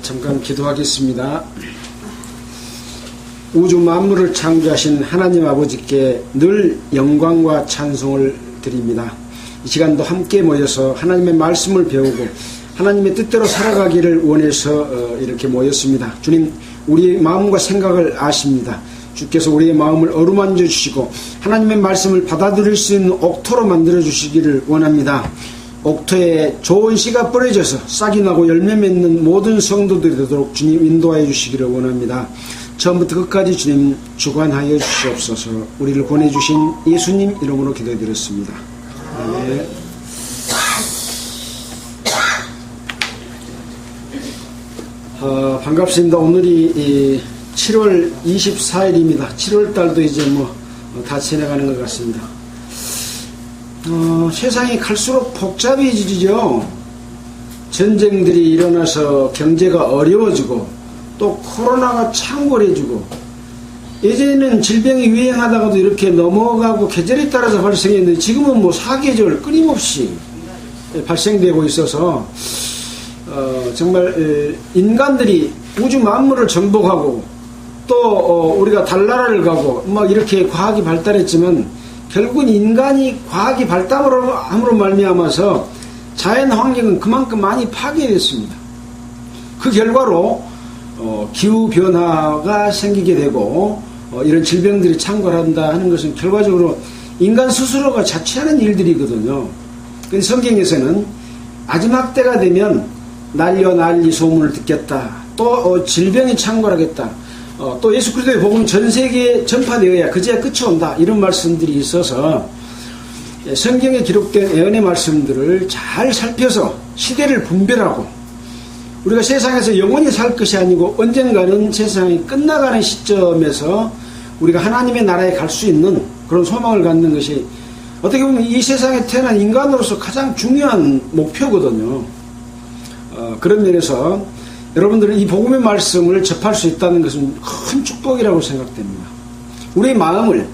잠깐 기도하겠습니다. 우주 만물을 창조하신 하나님 아버지께 늘 영광과 찬송을 드립니다. 이 시간도 함께 모여서 하나님의 말씀을 배우고 하나님의 뜻대로 살아가기를 원해서 이렇게 모였습니다. 주님, 우리의 마음과 생각을 아십니다. 주께서 우리의 마음을 어루만져 주시고 하나님의 말씀을 받아들일 수 있는 옥토로 만들어 주시기를 원합니다. 옥토에 좋은 씨가 뿌려져서 싹이 나고 열매 맺는 모든 성도들이 되도록 주님 인도하여 주시기를 원합니다. 처음부터 끝까지 주님 주관하여 주시옵소서. 우리를 보내주신 예수님 이름으로 기도드렸습니다. 아멘. 반갑습니다. 오늘이 7월 24일입니다. 7월달도 이제 다 지나가는 것 같습니다. 세상이 갈수록 복잡해지죠. 전쟁들이 일어나서 경제가 어려워지고 또 코로나가 창궐해지고 예전에는 질병이 유행하다가도 이렇게 넘어가고 계절에 따라서 발생했는데 지금은 사계절 끊임없이 발생되고 있어서 정말 인간들이 우주 만물을 정복하고 또 우리가 달나라를 가고 이렇게 과학이 발달했지만 결국은 인간이 과학이 발달함으로 말미암아서 자연 환경은 그만큼 많이 파괴됐습니다. 그 결과로 기후 변화가 생기게 되고 이런 질병들이 창궐한다 하는 것은 결과적으로 인간 스스로가 자취하는 일들이거든요. 그런데 성경에서는 마지막 때가 되면 난리 소문을 듣겠다. 또 질병이 창궐하겠다. 또 예수 그리스도의 복음이 전 세계에 전파되어야 그제야 끝이 온다. 이런 말씀들이 있어서 성경에 기록된 예언의 말씀들을 잘 살펴서 시대를 분별하고 우리가 세상에서 영원히 살 것이 아니고 언젠가는 세상이 끝나가는 시점에서 우리가 하나님의 나라에 갈 수 있는 그런 소망을 갖는 것이 어떻게 보면 이 세상에 태어난 인간으로서 가장 중요한 목표거든요. 그런 면에서 여러분들은 이 복음의 말씀을 접할 수 있다는 것은 큰 축복이라고 생각됩니다. 우리의 마음을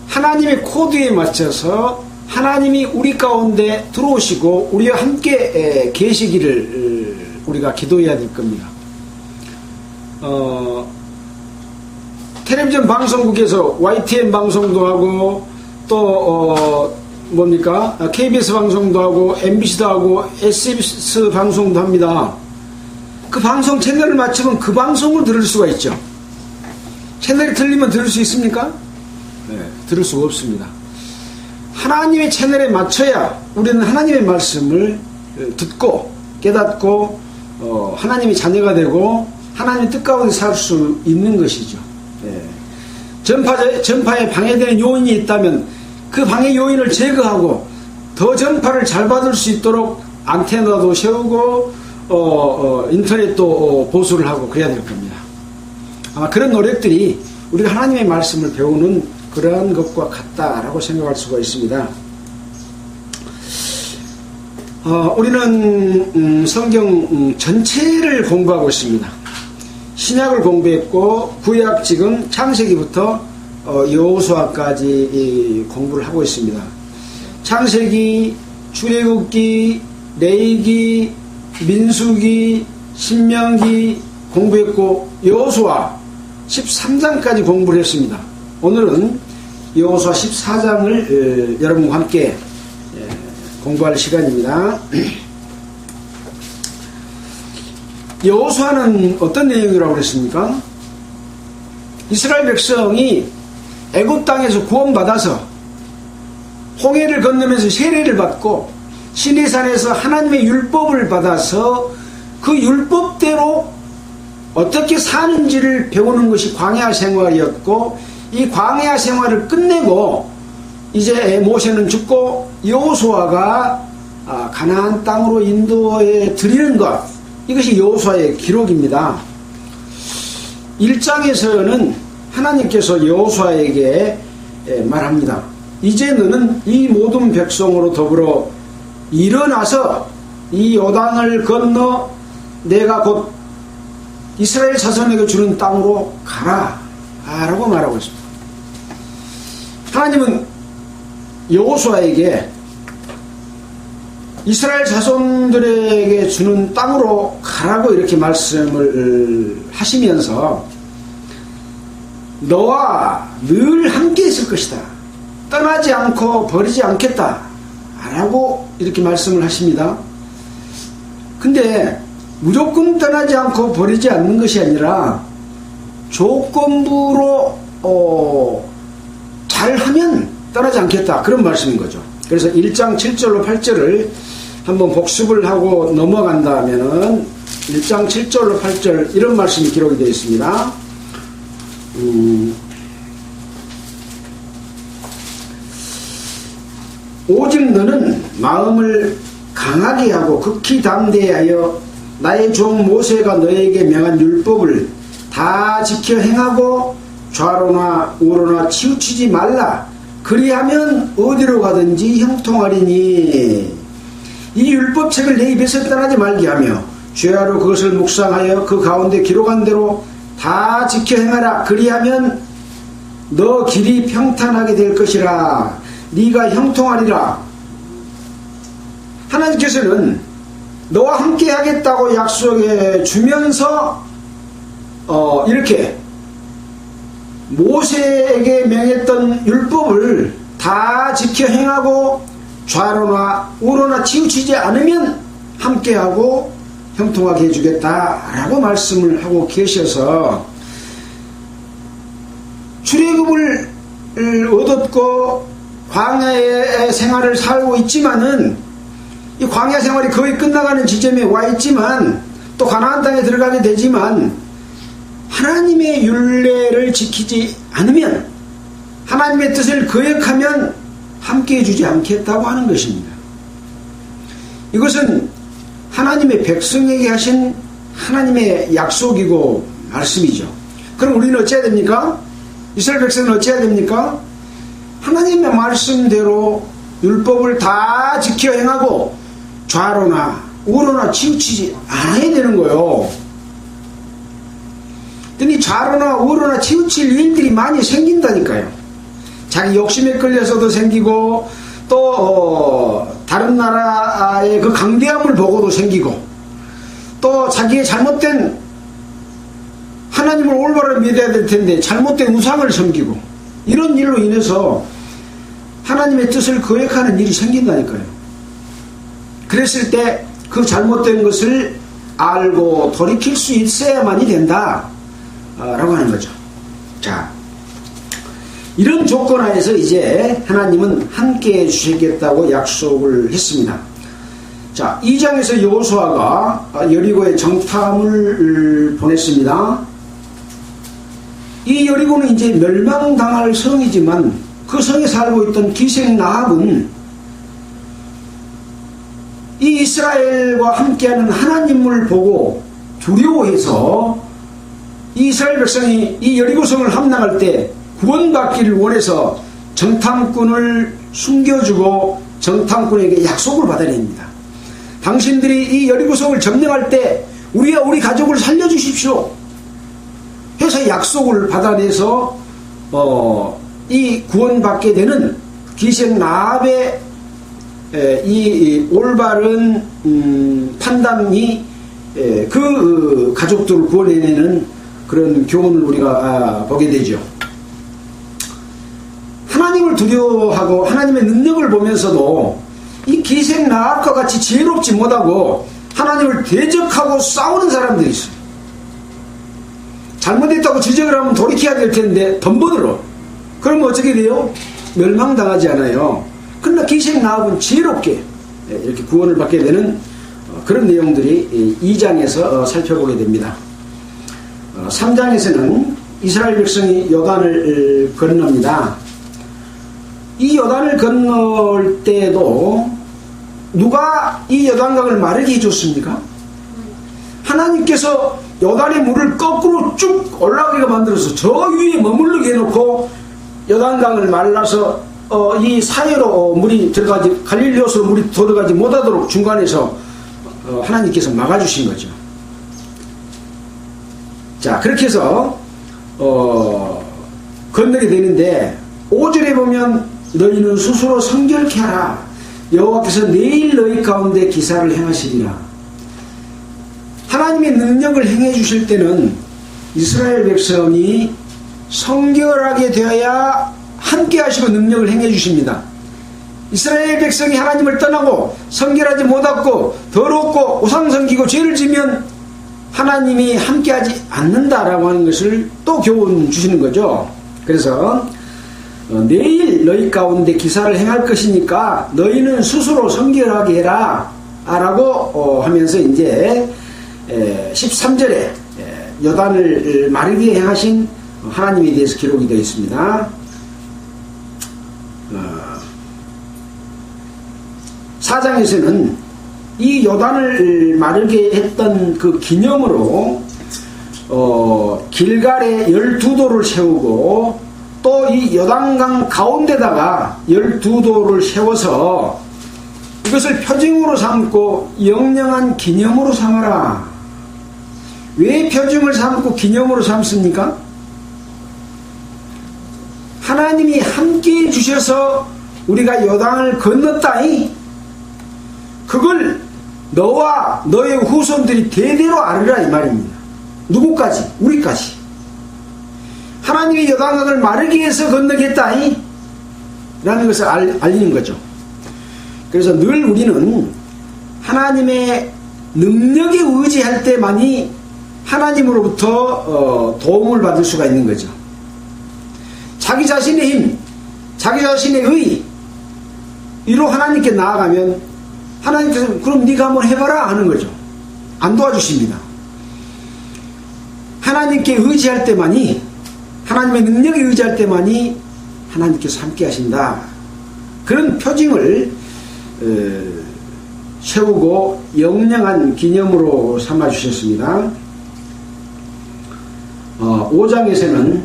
하나님의 코드에 맞춰서 하나님이 우리 가운데 들어오시고 우리와 함께 계시기를 우리가 기도해야 될 겁니다. 텔레비전 방송국에서 YTN 방송도 하고 또 KBS 방송도 하고 MBC도 하고 SBS 방송도 합니다. 그 방송 채널을 맞추면 그 방송을 들을 수가 있죠. 채널이 틀리면 들을 수 있습니까? 네, 들을 수가 없습니다. 하나님의 채널에 맞춰야 우리는 하나님의 말씀을 듣고 깨닫고 하나님의 자녀가 되고 하나님의 뜻 가운데 살 수 있는 것이죠. 네. 전파에 방해되는 요인이 있다면 그 방해 요인을 제거하고 더 전파를 잘 받을 수 있도록 안테나도 세우고 인터넷도 보수를 하고 그래야 될 겁니다. 아마 그런 노력들이 우리가 하나님의 말씀을 배우는 그러한 것과 같다라고 생각할 수가 있습니다. 우리는 성경 전체를 공부하고 있습니다. 신약을 공부했고 구약 지금 창세기부터 여호수아까지 공부를 하고 있습니다. 창세기, 출애굽기, 레위기, 민수기, 신명기 공부했고 여호수아 13장까지 공부를 했습니다. 오늘은 여호수아 14장을 여러분과 함께 공부할 시간입니다. 여호수아는 어떤 내용이라고 그랬습니까? 이스라엘 백성이 애굽 땅에서 구원받아서 홍해를 건너면서 세례를 받고 시내산에서 하나님의 율법을 받아서 그 율법대로 어떻게 사는지를 배우는 것이 광야 생활이었고 이 광야 생활을 끝내고 이제 모세는 죽고 여호수아가 가나안 땅으로 인도해 드리는 것, 이것이 여호수아의 기록입니다. 1장에서는 하나님께서 여호수아에게 말합니다. 이제 너는 이 모든 백성으로 더불어 일어나서 이 요단을 건너 내가 곧 이스라엘 자손에게 주는 땅으로 가라 라고 말하고 있습니다. 하나님은 여호수아에게 이스라엘 자손들에게 주는 땅으로 가라고 이렇게 말씀을 하시면서 너와 늘 함께 있을 것이다. 떠나지 않고 버리지 않겠다. 라고 이렇게 말씀을 하십니다. 근데 무조건 떠나지 않고 버리지 않는 것이 아니라 조건부로 잘하면 떠나지 않겠다. 그런 말씀인 거죠. 그래서 1장 7절로 8절을 한번 복습을 하고 넘어간다면은 1장 7절로 8절 이런 말씀이 기록이 되어 있습니다. 오직 너는 마음을 강하게 하고 극히 담대하여 나의 종 모세가 너에게 명한 율법을 다 지켜 행하고 좌로나 우로나 치우치지 말라. 그리하면 어디로 가든지 형통하리니. 이 율법책을 내 입에서 떠나지 말게 하며 죄하로 그것을 묵상하여 그 가운데 기록한 대로 다 지켜 행하라. 그리하면 너 길이 평탄하게 될 것이라. 네가 형통하리라. 하나님께서는 너와 함께 하겠다고 약속해 주면서 이렇게 모세에게 명했던 율법을 다 지켜 행하고 좌로나 우로나 치우치지 않으면 함께하고 형통하게 해주겠다라고 말씀을 하고 계셔서 출애굽을 얻었고 광야의 생활을 살고 있지만은 이 광야 생활이 거의 끝나가는 지점에 와 있지만 또 가나안 땅에 들어가게 되지만 하나님의 율례를 지키지 않으면 하나님의 뜻을 거역하면 함께 해주지 않겠다고 하는 것입니다. 이것은 하나님의 백성에게 하신 하나님의 약속이고 말씀이죠. 그럼 우리는 어찌해야 됩니까? 이스라엘 백성은 어찌해야 됩니까? 하나님의 말씀대로 율법을 다 지켜 행하고 좌로나 우로나 치우치지 않아야 되는 거예요. 근데 좌로나 우로나 치우칠 일들이 많이 생긴다니까요. 자기 욕심에 끌려서도 생기고 또 다른 나라의 그 강대함을 보고도 생기고 또 자기의 잘못된 하나님을 올바로 믿어야 될 텐데 잘못된 우상을 섬기고 이런 일로 인해서 하나님의 뜻을 거역하는 일이 생긴다니까요. 그랬을 때 그 잘못된 것을 알고 돌이킬 수 있어야만이 된다 라고 하는 거죠. 자, 이런 조건 하에서 이제 하나님은 함께 해주시겠다고 약속을 했습니다. 자, 2장에서 여호수아가 여리고에 정탐을 보냈습니다. 이 여리고는 이제 멸망당할 성이지만 그 성에 살고 있던 기생 라합은 이 이스라엘과 함께하는 하나님을 보고 두려워해서 이 이스라엘 백성이 이 여리고성을 함락할 때 구원받기를 원해서 정탐꾼을 숨겨주고 정탐꾼에게 약속을 받아냅니다. 당신들이 이 여리고성을 점령할 때 우리와 우리 가족을 살려주십시오 해서 약속을 받아내서 이 구원받게 되는 기생 라합의 이 올바른 판단이 그 가족들을 구원해내는 그런 교훈을 우리가 보게 되죠. 하나님을 두려워하고 하나님의 능력을 보면서도 이 기생 라합과 같이 지혜롭지 못하고 하나님을 대적하고 싸우는 사람들이 있어요. 잘못했다고 지적을 하면 돌이켜야 될 텐데 덤벼들어. 그러면 어떻게 돼요? 멸망당하지 않아요. 그러나 기생 라합은 지혜롭게 이렇게 구원을 받게 되는 그런 내용들이 2장에서 살펴보게 됩니다. 3장에서는 이스라엘 백성이 요단을 건넙니다. 이 요단을 건널 때도 누가 이 요단강을 마르게 해줬습니까? 하나님께서 요단의 물을 거꾸로 쭉 올라가게 만들어서 저 위에 머무르게 해놓고 요단강을 말라서 이 사이로 물이 들어가지 갈릴리 호수로 물이 들어가지 못하도록 중간에서 하나님께서 막아주신 거죠. 자, 그렇게 해서 건너게 되는데 5절에 보면 너희는 스스로 성결케 하라. 여호와께서 내일 너희 가운데 기사를 행하시리라. 하나님의 능력을 행해 주실 때는 이스라엘 백성이 성결하게 되어야 함께 하시고 능력을 행해 주십니다. 이스라엘 백성이 하나님을 떠나고 성결하지 못하고 더럽고 우상 섬기고 죄를 지면 하나님이 함께하지 않는다라고 하는 것을 또 교훈 주시는 거죠. 그래서 내일 너희 가운데 기사를 행할 것이니까 너희는 스스로 성결하게 해라 라고 하면서 이제 13절에 요단을 마르게 행하신 하나님에 대해서 기록이 되어 있습니다. 4장에서는 이 요단을 마르게 했던 그 기념으로 길갈에 12도를 세우고 또 이 요단강 가운데다가 12도를 세워서 이것을 표징으로 삼고 영영한 기념으로 삼아라. 왜 표징을 삼고 기념으로 삼습니까? 하나님이 함께 해주셔서 우리가 요단을 건넜다이 그걸 너와 너의 후손들이 대대로 알으라 이 말입니다. 누구까지? 우리까지. 하나님이 요단강을 마르게 해서 건너겠다이 라는 것을 알리는 거죠. 그래서 늘 우리는 하나님의 능력에 의지할 때만이 하나님으로부터 도움을 받을 수가 있는 거죠. 자기 자신의 힘, 자기 자신의 의 이로 하나님께 나아가면 하나님께서 그럼 네가 한번 해봐라 하는 거죠. 안 도와주십니다. 하나님께 의지할 때만이, 하나님의 능력에 의지할 때만이 하나님께서 함께 하신다. 그런 표징을 세우고 영영한 기념으로 삼아주셨습니다. 5장에서는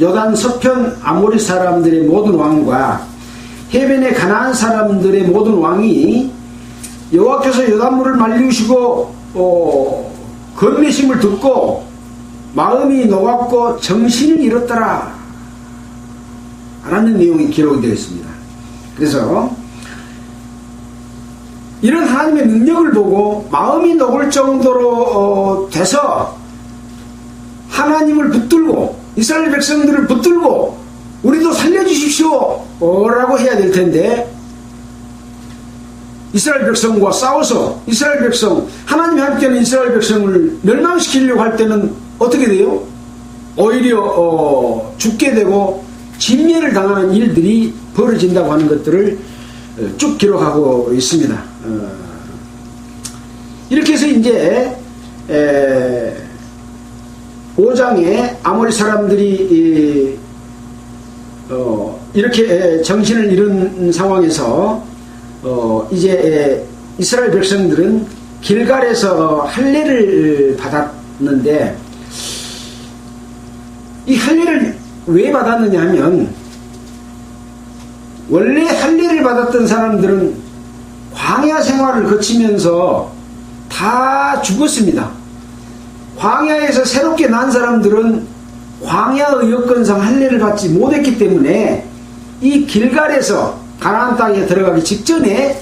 요단 서편 아모리 사람들의 모든 왕과 해변의 가나안 사람들의 모든 왕이 여호와께서 요단물을 말리시고 건매심을 듣고 마음이 녹았고 정신을 잃었더라 라는 내용이 기록이 되어 있습니다. 그래서 이런 하나님의 능력을 보고 마음이 녹을 정도로 돼서 하나님을 붙들고 이스라엘 백성들을 붙들고 우리도 살려주십시오 라고 해야 될 텐데 이스라엘 백성과 싸워서 이스라엘 백성, 하나님이 함께하는 이스라엘 백성을 멸망시키려고 할 때는 어떻게 돼요? 오히려 죽게 되고 진멸을 당하는 일들이 벌어진다고 하는 것들을 쭉 기록하고 있습니다. 이렇게 해서 이제 5장에 아모리 사람들이 이렇게 정신을 잃은 상황에서 이제 이스라엘 백성들은 길갈에서 할례를 받았는데 이 할례를 왜 받았느냐 하면 원래 할례를 받았던 사람들은 광야 생활을 거치면서 다 죽었습니다. 광야에서 새롭게 난 사람들은 광야의 여건상 할례를 받지 못했기 때문에 이 길갈에서 가나안 땅에 들어가기 직전에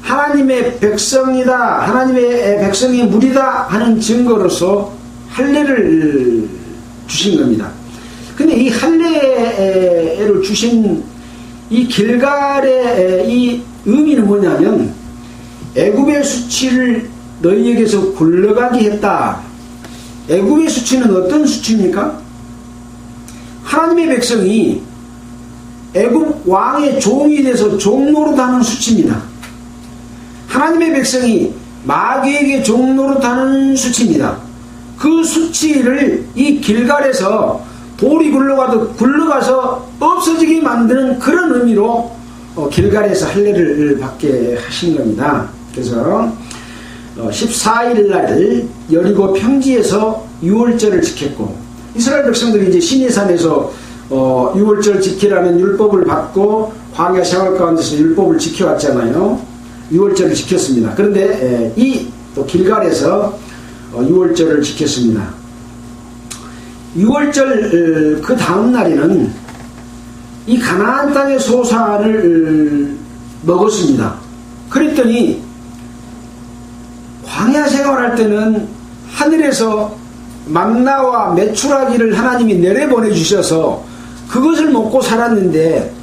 하나님의 백성이다, 하나님의 백성의 무리다 하는 증거로서 할례를 주신 겁니다. 근데 이 할례를 주신 이 길갈의 이 의미는 뭐냐면 애굽의 수치를 너희에게서 굴러가게 했다. 애굽의 수치는 어떤 수치입니까? 하나님의 백성이 애굽 왕의 종이 돼서 종노릇하는 수치입니다. 하나님의 백성이 마귀에게 종노릇하는 수치입니다. 그 수치를 이 길갈에서 돌이 굴러가서 없어지게 만드는 그런 의미로 길갈에서 할례를 받게 하신 겁니다. 그래서 14일 날 여리고 평지에서 유월절을 지켰고 이스라엘 백성들이 이제 시내산에서 유월절 지키라는 율법을 받고 광야 생활 가운데서 율법을 지켜왔잖아요. 유월절을 지켰습니다. 그런데 이 또 길갈에서 유월절을 지켰습니다. 유월절 그 다음 날에는 이 가나안 땅의 소산을 먹었습니다. 그랬더니 광야 생활할 때는 하늘에서 만나와 메추라기를 하나님이 내려보내 주셔서 그것을 먹고 살았는데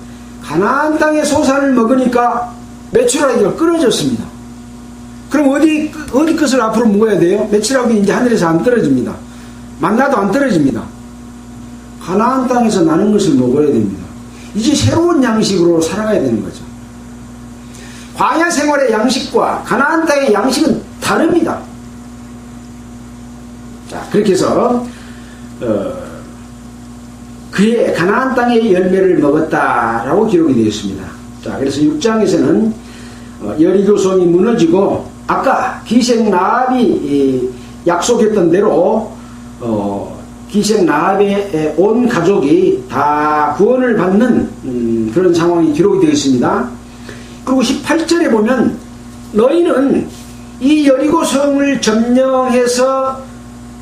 가나안 땅의 소산을 먹으니까 메추라기가 끊어졌습니다. 그럼 어디 것을 앞으로 먹어야 돼요? 메추라기 이제 하늘에서 안 떨어집니다. 만나도 안 떨어집니다. 가나안 땅에서 나는 것을 먹어야 됩니다. 이제 새로운 양식으로 살아가야 되는 거죠. 광야 생활의 양식과 가나안 땅의 양식은 다릅니다. 자, 그렇게 해서 그의 가나안 땅의 열매를 먹었다라고 기록이 되어 있습니다. 자, 그래서 6장에서는 여리고성이 무너지고 아까 기생 라합이 약속했던 대로 기생 라합의 온 가족이 다 구원을 받는 그런 상황이 기록이 되어 있습니다. 그리고 18절에 보면 너희는 이 여리고성을 점령해서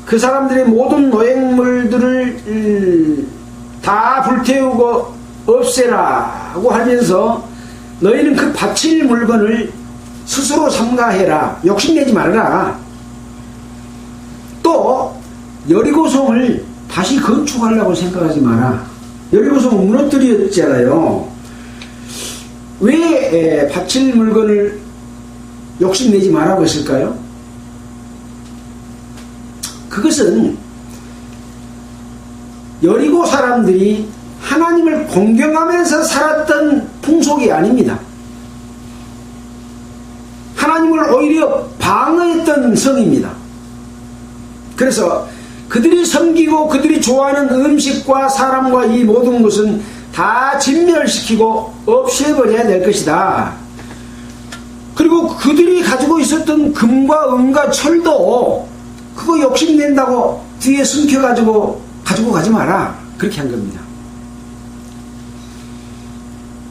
그 사람들의 모든 노획물들을 다 불태우고 없애라고 하면서 너희는 그 바칠 물건을 스스로 삼가해라. 욕심내지 말아라. 또 여리고성을 다시 건축하려고 생각하지 마라. 여리고성은 무너뜨렸잖아요. 왜 바칠 물건을 욕심내지 말라고 했을까요? 그것은 여리고 사람들이 하나님을 공경하면서 살았던 풍속이 아닙니다. 하나님을 오히려 방어했던 성입니다. 그래서 그들이 섬기고 그들이 좋아하는 음식과 사람과 이 모든 것은 다 진멸시키고 없애버려야 될 것이다. 그리고 그들이 가지고 있었던 금과 은과 철도 그거 욕심낸다고 뒤에 숨겨가지고 가지고 가지 마라. 그렇게 한 겁니다.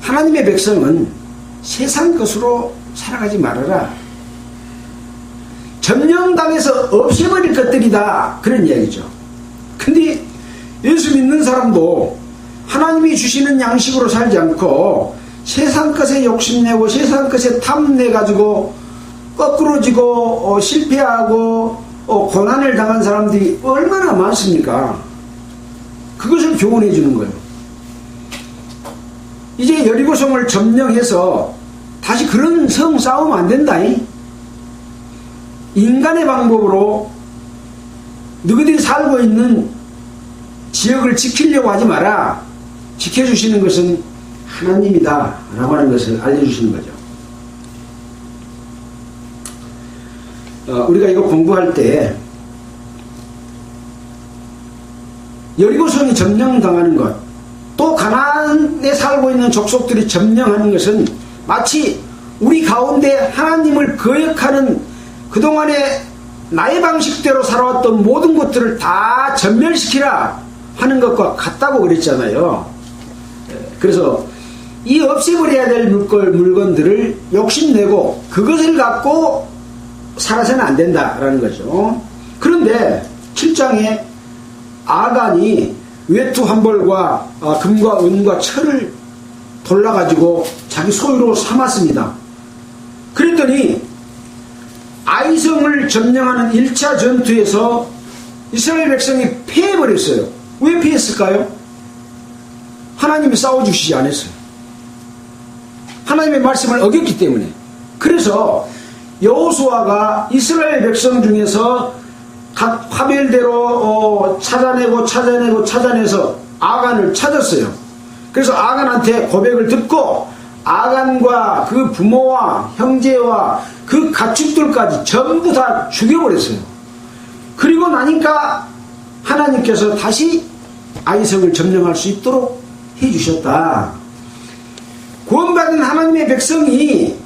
하나님의 백성은 세상 것으로 살아가지 말아라. 점령당해서 없애버릴 것들이다. 그런 이야기죠. 근데 예수 믿는 사람도 하나님이 주시는 양식으로 살지 않고 세상 것에 욕심내고 세상 것에 탐내가지고 거꾸로지고 실패하고 고난을 당한 사람들이 얼마나 많습니까? 그것을 교훈해 주는 거예요. 이제 여리고성을 점령해서 다시 그런 성 싸우면 안 된다. 인간의 방법으로 너희들이 살고 있는 지역을 지키려고 하지 마라. 지켜주시는 것은 하나님이다 라고 하는 것을 알려주시는 거죠. 우리가 이거 공부할 때 여리고성이 점령당하는 것, 또 가나안에 살고 있는 족속들이 점령하는 것은 마치 우리 가운데 하나님을 거역하는 그동안에 나의 방식대로 살아왔던 모든 것들을 다 전멸시키라 하는 것과 같다고 그랬잖아요. 그래서 이 없애버려야 될 물건들을 욕심내고 그것을 갖고 살아서는 안 된다라는 거죠. 그런데 7장에 아간이 외투 한 벌과 금과 은과 철을 돌라가지고 자기 소유로 삼았습니다. 그랬더니 아이성을 점령하는 1차 전투에서 이스라엘 백성이 패해버렸어요. 왜 패했을까요? 하나님이 싸워주시지 않았어요. 하나님의 말씀을 어겼기 때문에. 그래서 여호수아가 이스라엘 백성 중에서 각 화별대로 찾아내서 아간을 찾았어요. 그래서 아간한테 고백을 듣고 아간과 그 부모와 형제와 그 가축들까지 전부 다 죽여버렸어요. 그리고 나니까 하나님께서 다시 아이성을 점령할 수 있도록 해주셨다. 구원받은 하나님의 백성이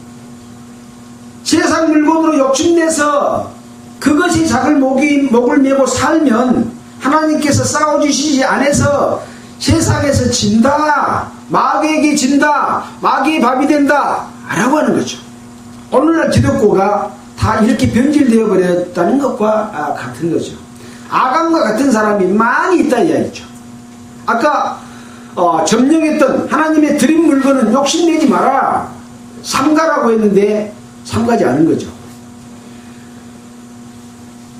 세상 물건으로 욕심내서 그것이 자기 목을 메고 살면 하나님께서 싸워주시지 않아서 세상에서 진다, 마귀에게 진다, 마귀의 밥이 된다 라고 하는 거죠. 오늘날 기독교가 다 이렇게 변질되어 버렸다는 것과 같은 거죠. 아간과 같은 사람이 많이 있다 이야기죠. 아까 점령했던 하나님의 드린 물건은 욕심내지 마라, 삼가라고 했는데 삼가지 않은 거죠.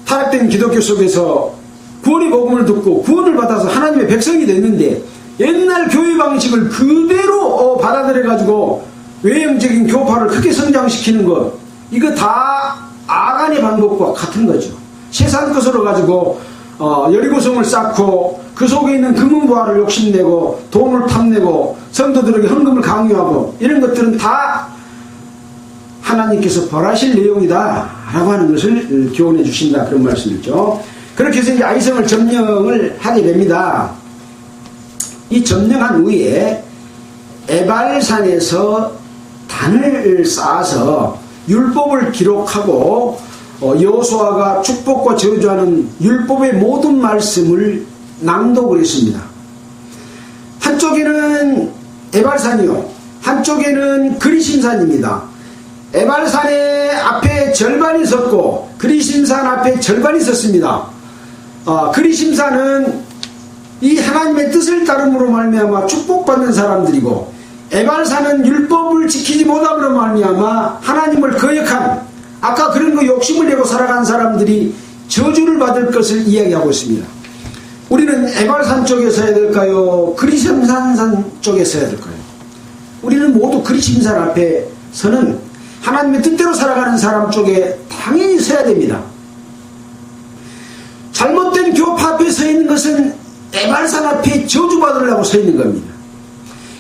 타락된 기독교 속에서 구원의 복음을 듣고 구원을 받아서 하나님의 백성이 됐는데 옛날 교회 방식을 그대로 받아들여가지고 외형적인 교파를 크게 성장시키는 것, 이거 다 아간의 방법과 같은 거죠. 세상 것으로 가지고 여리고성을 쌓고 그 속에 있는 금은보화를 욕심내고 돈을 탐내고 성도들에게 헌금을 강요하고 이런 것들은 다 하나님께서 벌하실 내용이다 라고 하는 것을 교훈해 주신다, 그런 말씀이죠. 그렇게 해서 이제 아이성을 점령을 하게 됩니다. 이 점령한 후에 에발산에서 단을 쌓아서 율법을 기록하고 여호수아가 축복과 저주하는 율법의 모든 말씀을 낭독을 했습니다. 한쪽에는 에발산이요, 한쪽에는 그리심산입니다. 에발산의 앞에 절반이 섰고 그리심산 앞에 절반이 섰습니다. 그리심산은 이 하나님의 뜻을 따름으로 말미암아 축복받는 사람들이고, 에발산은 율법을 지키지 못함으로 말미암아 하나님을 거역한, 아까 그런 거 욕심을 내고 살아간 사람들이 저주를 받을 것을 이야기하고 있습니다. 우리는 에발산 쪽에 서야 될까요? 그리심산 쪽에 서야 될까요? 우리는 모두 그리심산 앞에 서는 하나님의 뜻대로 살아가는 사람 쪽에 당연히 서야 됩니다. 잘못된 교파 앞에 서 있는 것은 에발산 앞에 저주받으려고 서 있는 겁니다.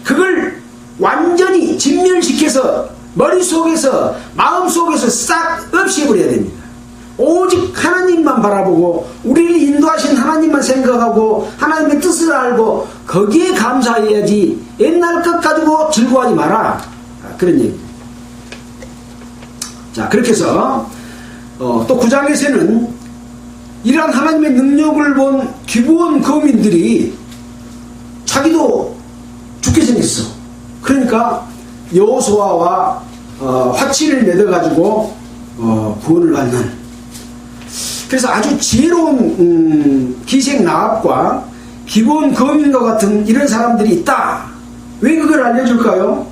그걸 완전히 진멸시켜서 머릿속에서 마음속에서 싹 없애버려야 됩니다. 오직 하나님만 바라보고 우리를 인도하신 하나님만 생각하고 하나님의 뜻을 알고 거기에 감사해야지 옛날 것 가지고 즐거워하지 마라, 그런 얘기입니다. 자, 그렇게 해서 또 9장에서는 이러한 하나님의 능력을 본 기브온 거민들이 자기도 죽게 생겼어. 그러니까 여호수아와 화치를 맺어가지고 구원을 받는, 그래서 아주 지혜로운 기생 나합과 기브온 거민과 같은 이런 사람들이 있다. 왜 그걸 알려줄까요?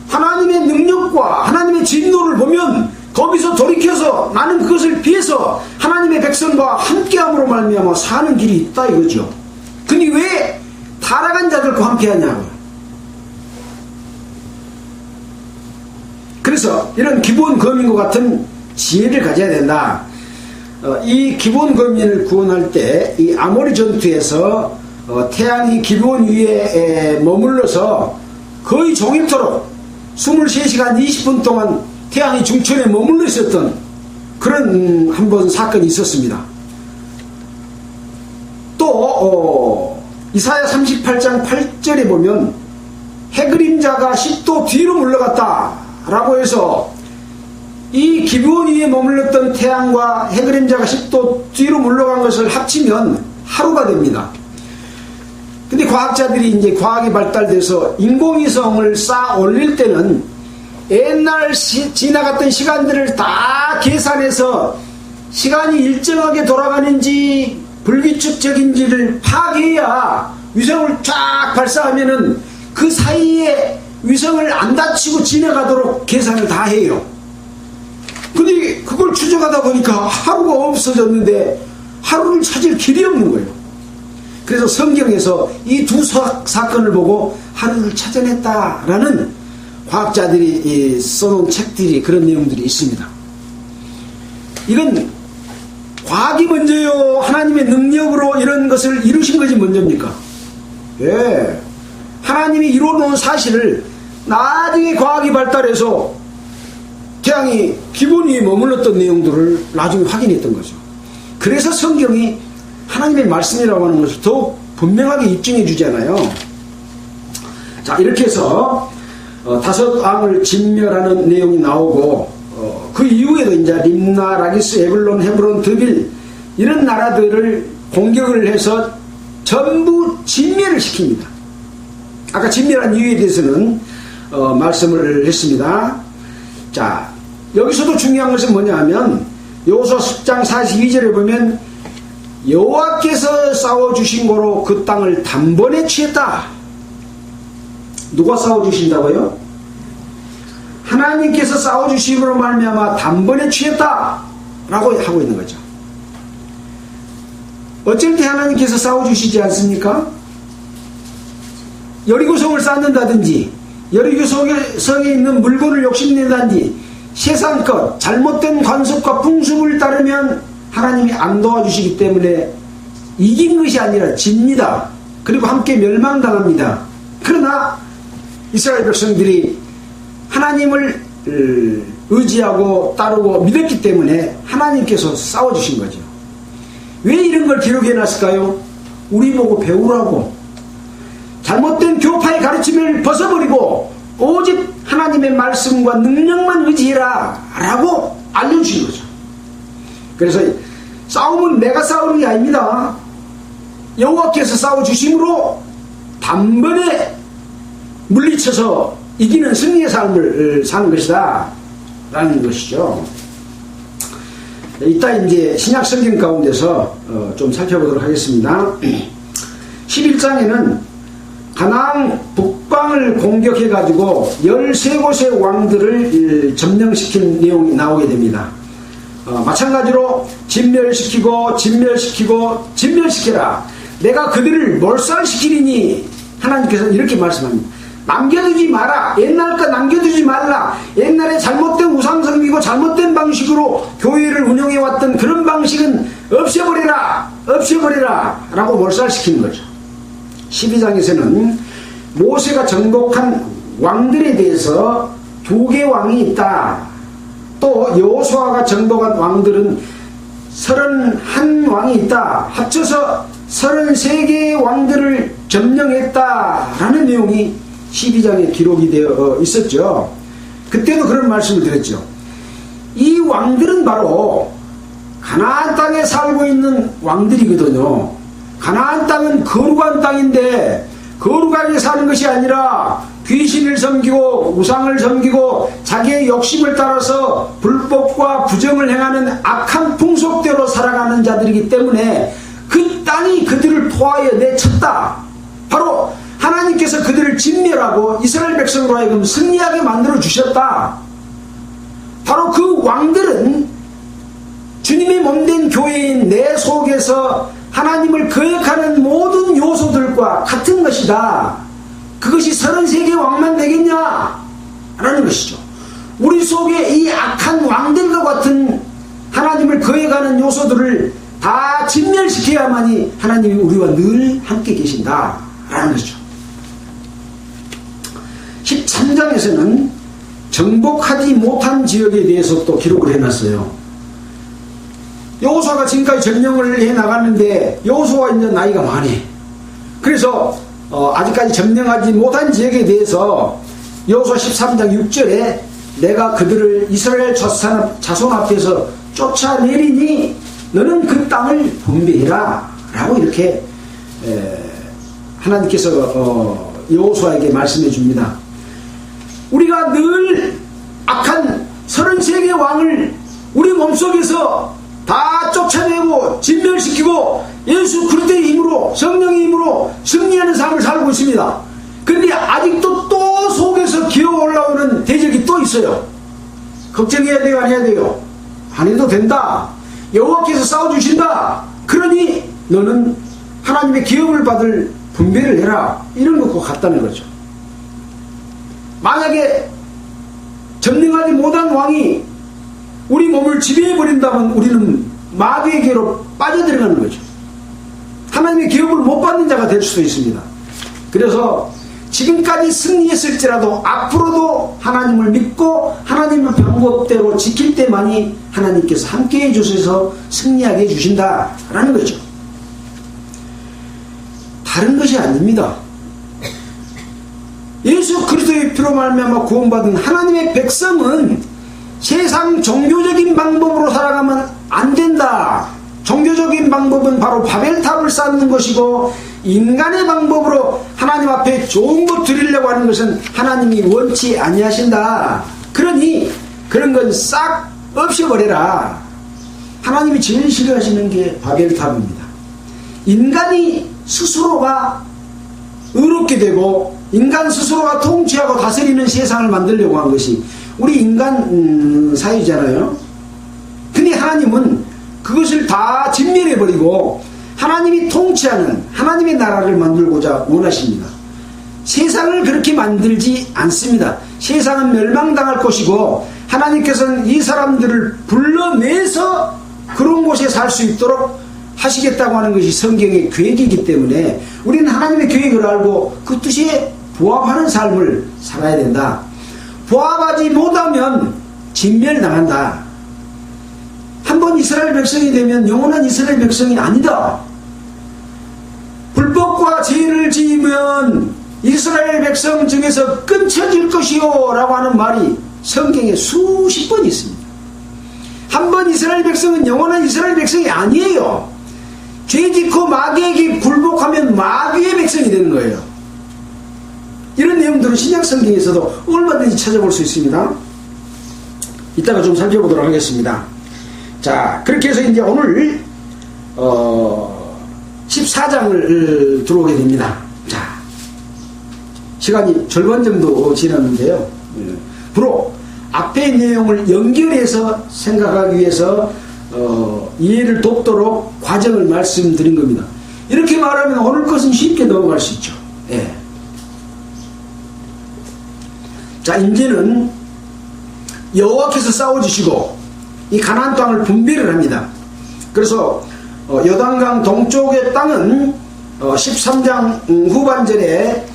하나님의 능력과 하나님의 진노를 보면 거기서 돌이켜서 나는 그것을 피해서 하나님의 백성과 함께함으로 말미암아 사는 길이 있다 이거죠. 근데 왜 타락한 자들과 함께하냐고요. 그래서 이런 기브온 거민과 같은 지혜를 가져야 된다. 이 기브온 거민을 구원할 때 이 아모리 전투에서 태양이 기브온 위에 머물러서 거의 종일토록 23시간 20분 동안 태양이 중천에 머물러 있었던 그런 한번 사건이 있었습니다. 또 이사야 38장 8절에 보면 해그림자가 10도 뒤로 물러갔다 라고 해서 이 기브온 위에 머물렀던 태양과 해그림자가 10도 뒤로 물러간 것을 합치면 하루가 됩니다. 근데 과학자들이 이제 과학이 발달돼서 인공위성을 쌓아 올릴 때는 옛날 지나갔던 시간들을 다 계산해서 시간이 일정하게 돌아가는지 불규칙적인지를 파악해야 위성을 쫙 발사하면은 그 사이에 위성을 안 다치고 지나가도록 계산을 다 해요. 근데 그걸 추적하다 보니까 하루가 없어졌는데 하루를 찾을 길이 없는 거예요. 그래서 성경에서 이 두 사건을 보고 하루를 찾아냈다라는 과학자들이 써놓은 책들이, 그런 내용들이 있습니다. 이건 과학이 먼저요, 하나님의 능력으로 이런 것을 이루신 것이 먼저입니까? 예. 하나님이 이루어놓은 사실을 나중에 과학이 발달해서 태양이 기본 위에 머물렀던 내용들을 나중에 확인했던 거죠. 그래서 성경이 하나님의 말씀이라고 하는 것을 더욱 분명하게 입증해 주잖아요. 자, 이렇게 해서 다섯 왕을 진멸하는 내용이 나오고, 그 이후에도 이제 림나, 라기스, 에블론, 헤브론, 드빌 이런 나라들을 공격을 해서 전부 진멸을 시킵니다. 아까 진멸한 이유에 대해서는 말씀을 했습니다. 자, 여기서도 중요한 것은 뭐냐 하면 여호수아 10장 42절에 보면 여호와께서 싸워주신 거로 그 땅을 단번에 취했다. 누가 싸워주신다고요? 하나님께서 싸워주심으로 말미암아 단번에 취했다 라고 하고 있는 거죠. 어쩔 때 하나님께서 싸워주시지 않습니까? 여리고성을 쌓는다든지 여리고성에 있는 물건을 욕심낸다든지 세상껏 잘못된 관습과 풍습을 따르면 하나님이 안 도와주시기 때문에 이긴 것이 아니라 집니다. 그리고 함께 멸망당합니다. 그러나 이스라엘 백성들이 하나님을 의지하고 따르고 믿었기 때문에 하나님께서 싸워주신 거죠. 왜 이런 걸 기록해 놨을까요? 우리 보고 배우라고. 잘못된 교파의 가르침을 벗어버리고 오직 하나님의 말씀과 능력만 의지해라 라고 알려주신 거죠. 그래서 싸움은 내가 싸우는 게 아닙니다. 여호와께서 싸워주심으로 단번에 물리쳐서 이기는 승리의 삶을 사는 것이다 라는 것이죠. 이따 이제 신약 성경 가운데서 좀 살펴보도록 하겠습니다. 11장에는 가나안 북방을 공격해가지고 13곳의 왕들을 점령시킨 내용이 나오게 됩니다. 마찬가지로 진멸시켜라. 내가 그들을 몰살시키리니 하나님께서는 이렇게 말씀합니다. 남겨두지 마라. 옛날 거 남겨두지 말라. 옛날에 잘못된 우상 섬기고 잘못된 방식으로 교회를 운영해왔던 그런 방식은 없애버리라 라고 몰살시키는 거죠. 12장에서는 모세가 정복한 왕들에 대해서 2개 왕이 있다. 또 여호수아가 정복한 왕들은 31왕이 있다. 합쳐서 33개의 왕들을 점령했다라는 내용이 12장에 기록이 되어 있었죠. 그때도 그런 말씀을 드렸죠. 이 왕들은 바로 가나안 땅에 살고 있는 왕들이거든요. 가나안 땅은 거룩한 땅인데 거룩하게 사는 것이 아니라 귀신을 섬기고 우상을 섬기고 자기의 욕심을 따라서 불법과 부정을 행하는 악한 풍속대로 살아가는 자들이기 때문에 그 땅이 그들을 포하여 내쳤다. 바로 하나님께서 그들을 진멸하고 이스라엘 백성으로 하여금 승리하게 만들어 주셨다. 바로 그 왕들은 주님의 몸된 교회인 내 속에서 하나님을 거역하는 모든 요소들과 같은 것이다. 그것이 33개 왕만 되겠냐? 라는 것이죠. 우리 속에 이 악한 왕들과 같은 하나님을 거역하는 요소들을 다 진멸시켜야만이 하나님이 우리와 늘 함께 계신다. 라는 것이죠. 13장에서는 정복하지 못한 지역에 대해서 또 기록을 해놨어요. 여호수아가 지금까지 점령을 해나갔는데 여호수아가 이제 나이가 많이. 그래서 아직까지 점령하지 못한 지역에 대해서 여호수아 13장 6절에 내가 그들을 이스라엘 자손 앞에서 쫓아내리니 너는 그 땅을 분배해라 라고 이렇게 하나님께서 여호수아에게 말씀해 줍니다. 우리가 늘 악한 33개 왕을 우리 몸속에서 다 쫓아내고 진멸시키고 예수 그리스도의 힘으로 성령의 힘으로 승리하는 삶을 살고 있습니다. 그런데 아직도 또 속에서 기어 올라오는 대적이 또 있어요. 걱정해야 돼요? 안 해야 돼요? 안 해도 된다. 여호와께서 싸워주신다. 그러니 너는 하나님의 기업을 받을 분배를 해라. 이런 것과 같다는 거죠. 만약에 점령하지 못한 왕이 우리 몸을 지배해버린다면 우리는 마귀에게로 빠져들어가는 거죠. 하나님의 기업을 못 받는 자가 될 수도 있습니다. 그래서 지금까지 승리했을지라도 앞으로도 하나님을 믿고 하나님의 방법대로 지킬 때만이 하나님께서 함께해 주셔서 승리하게 해주신다라는 거죠. 다른 것이 아닙니다. 예수 그리스도의 피로 말미암아 구원받은 하나님의 백성은 세상 종교적인 방법으로 살아가면 안 된다. 종교적인 방법은 바로 바벨탑을 쌓는 것이고 인간의 방법으로 하나님 앞에 좋은 것 드리려고 하는 것은 하나님이 원치 아니하신다. 그러니 그런 건 싹 없애버려라. 하나님이 제일 싫어하시는 게 바벨탑입니다. 인간이 스스로가 의롭게 되고 인간 스스로가 통치하고 다스리는 세상을 만들려고 한 것이 우리 인간 사회잖아요. 근데 하나님은 그것을 다 진멸해버리고 하나님이 통치하는 하나님의 나라를 만들고자 원하십니다. 세상을 그렇게 만들지 않습니다. 세상은 멸망당할 것이고 하나님께서는 이 사람들을 불러내서 그런 곳에 살 수 있도록 하시겠다고 하는 것이 성경의 계획이기 때문에 우리는 하나님의 계획을 알고 그 뜻에 부합하는 삶을 살아야 된다. 부합하지 못하면 진멸당한다. 한번 이스라엘 백성이 되면 영원한 이스라엘 백성이 아니다. 불법과 죄를 지으면 이스라엘 백성 중에서 끊쳐질 것이요 라고 하는 말이 성경에 수십 번 있습니다. 한번 이스라엘 백성은 영원한 이스라엘 백성이 아니에요. 죄 짓고 마귀에게 굴복하면 마귀의 백성이 되는 거예요. 이런 내용들은 신약 성경에서도 얼마든지 찾아볼 수 있습니다. 이따가 좀 살펴보도록 하겠습니다. 자, 그렇게 해서 이제 오늘 14장을 들어오게 됩니다. 자, 시간이 절반 정도 지났는데요. 부로 앞의 내용을 연결해서 생각하기 위해서 이해를 돕도록 과정을 말씀드린 겁니다. 이렇게 말하면 오늘 것은 쉽게 넘어갈 수 있죠. 예. 자, 이제는 여호와께서 싸워주시고 이 가나안 땅을 분배를 합니다. 그래서 요단강 동쪽의 땅은 13장 후반절에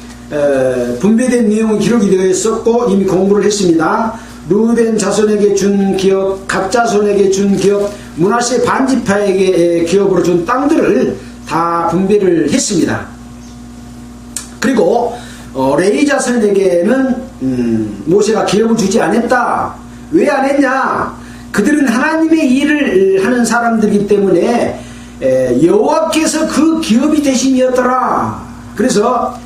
분배된 내용이 기록이 되어 있었고 이미 공부를 했습니다. 르우벤 자손에게 준 기업, 갓 자손에게 준 기업, 므낫세 반지파에게 기업으로 준 땅들을 다 분배를 했습니다. 그리고 레위 자손에게는 모세가 기업을 주지 않았다. 왜 안 했냐? 그들은 하나님의 일을 하는 사람들이기 때문에 여호와께서 그 기업이 되심이었더라. 그래서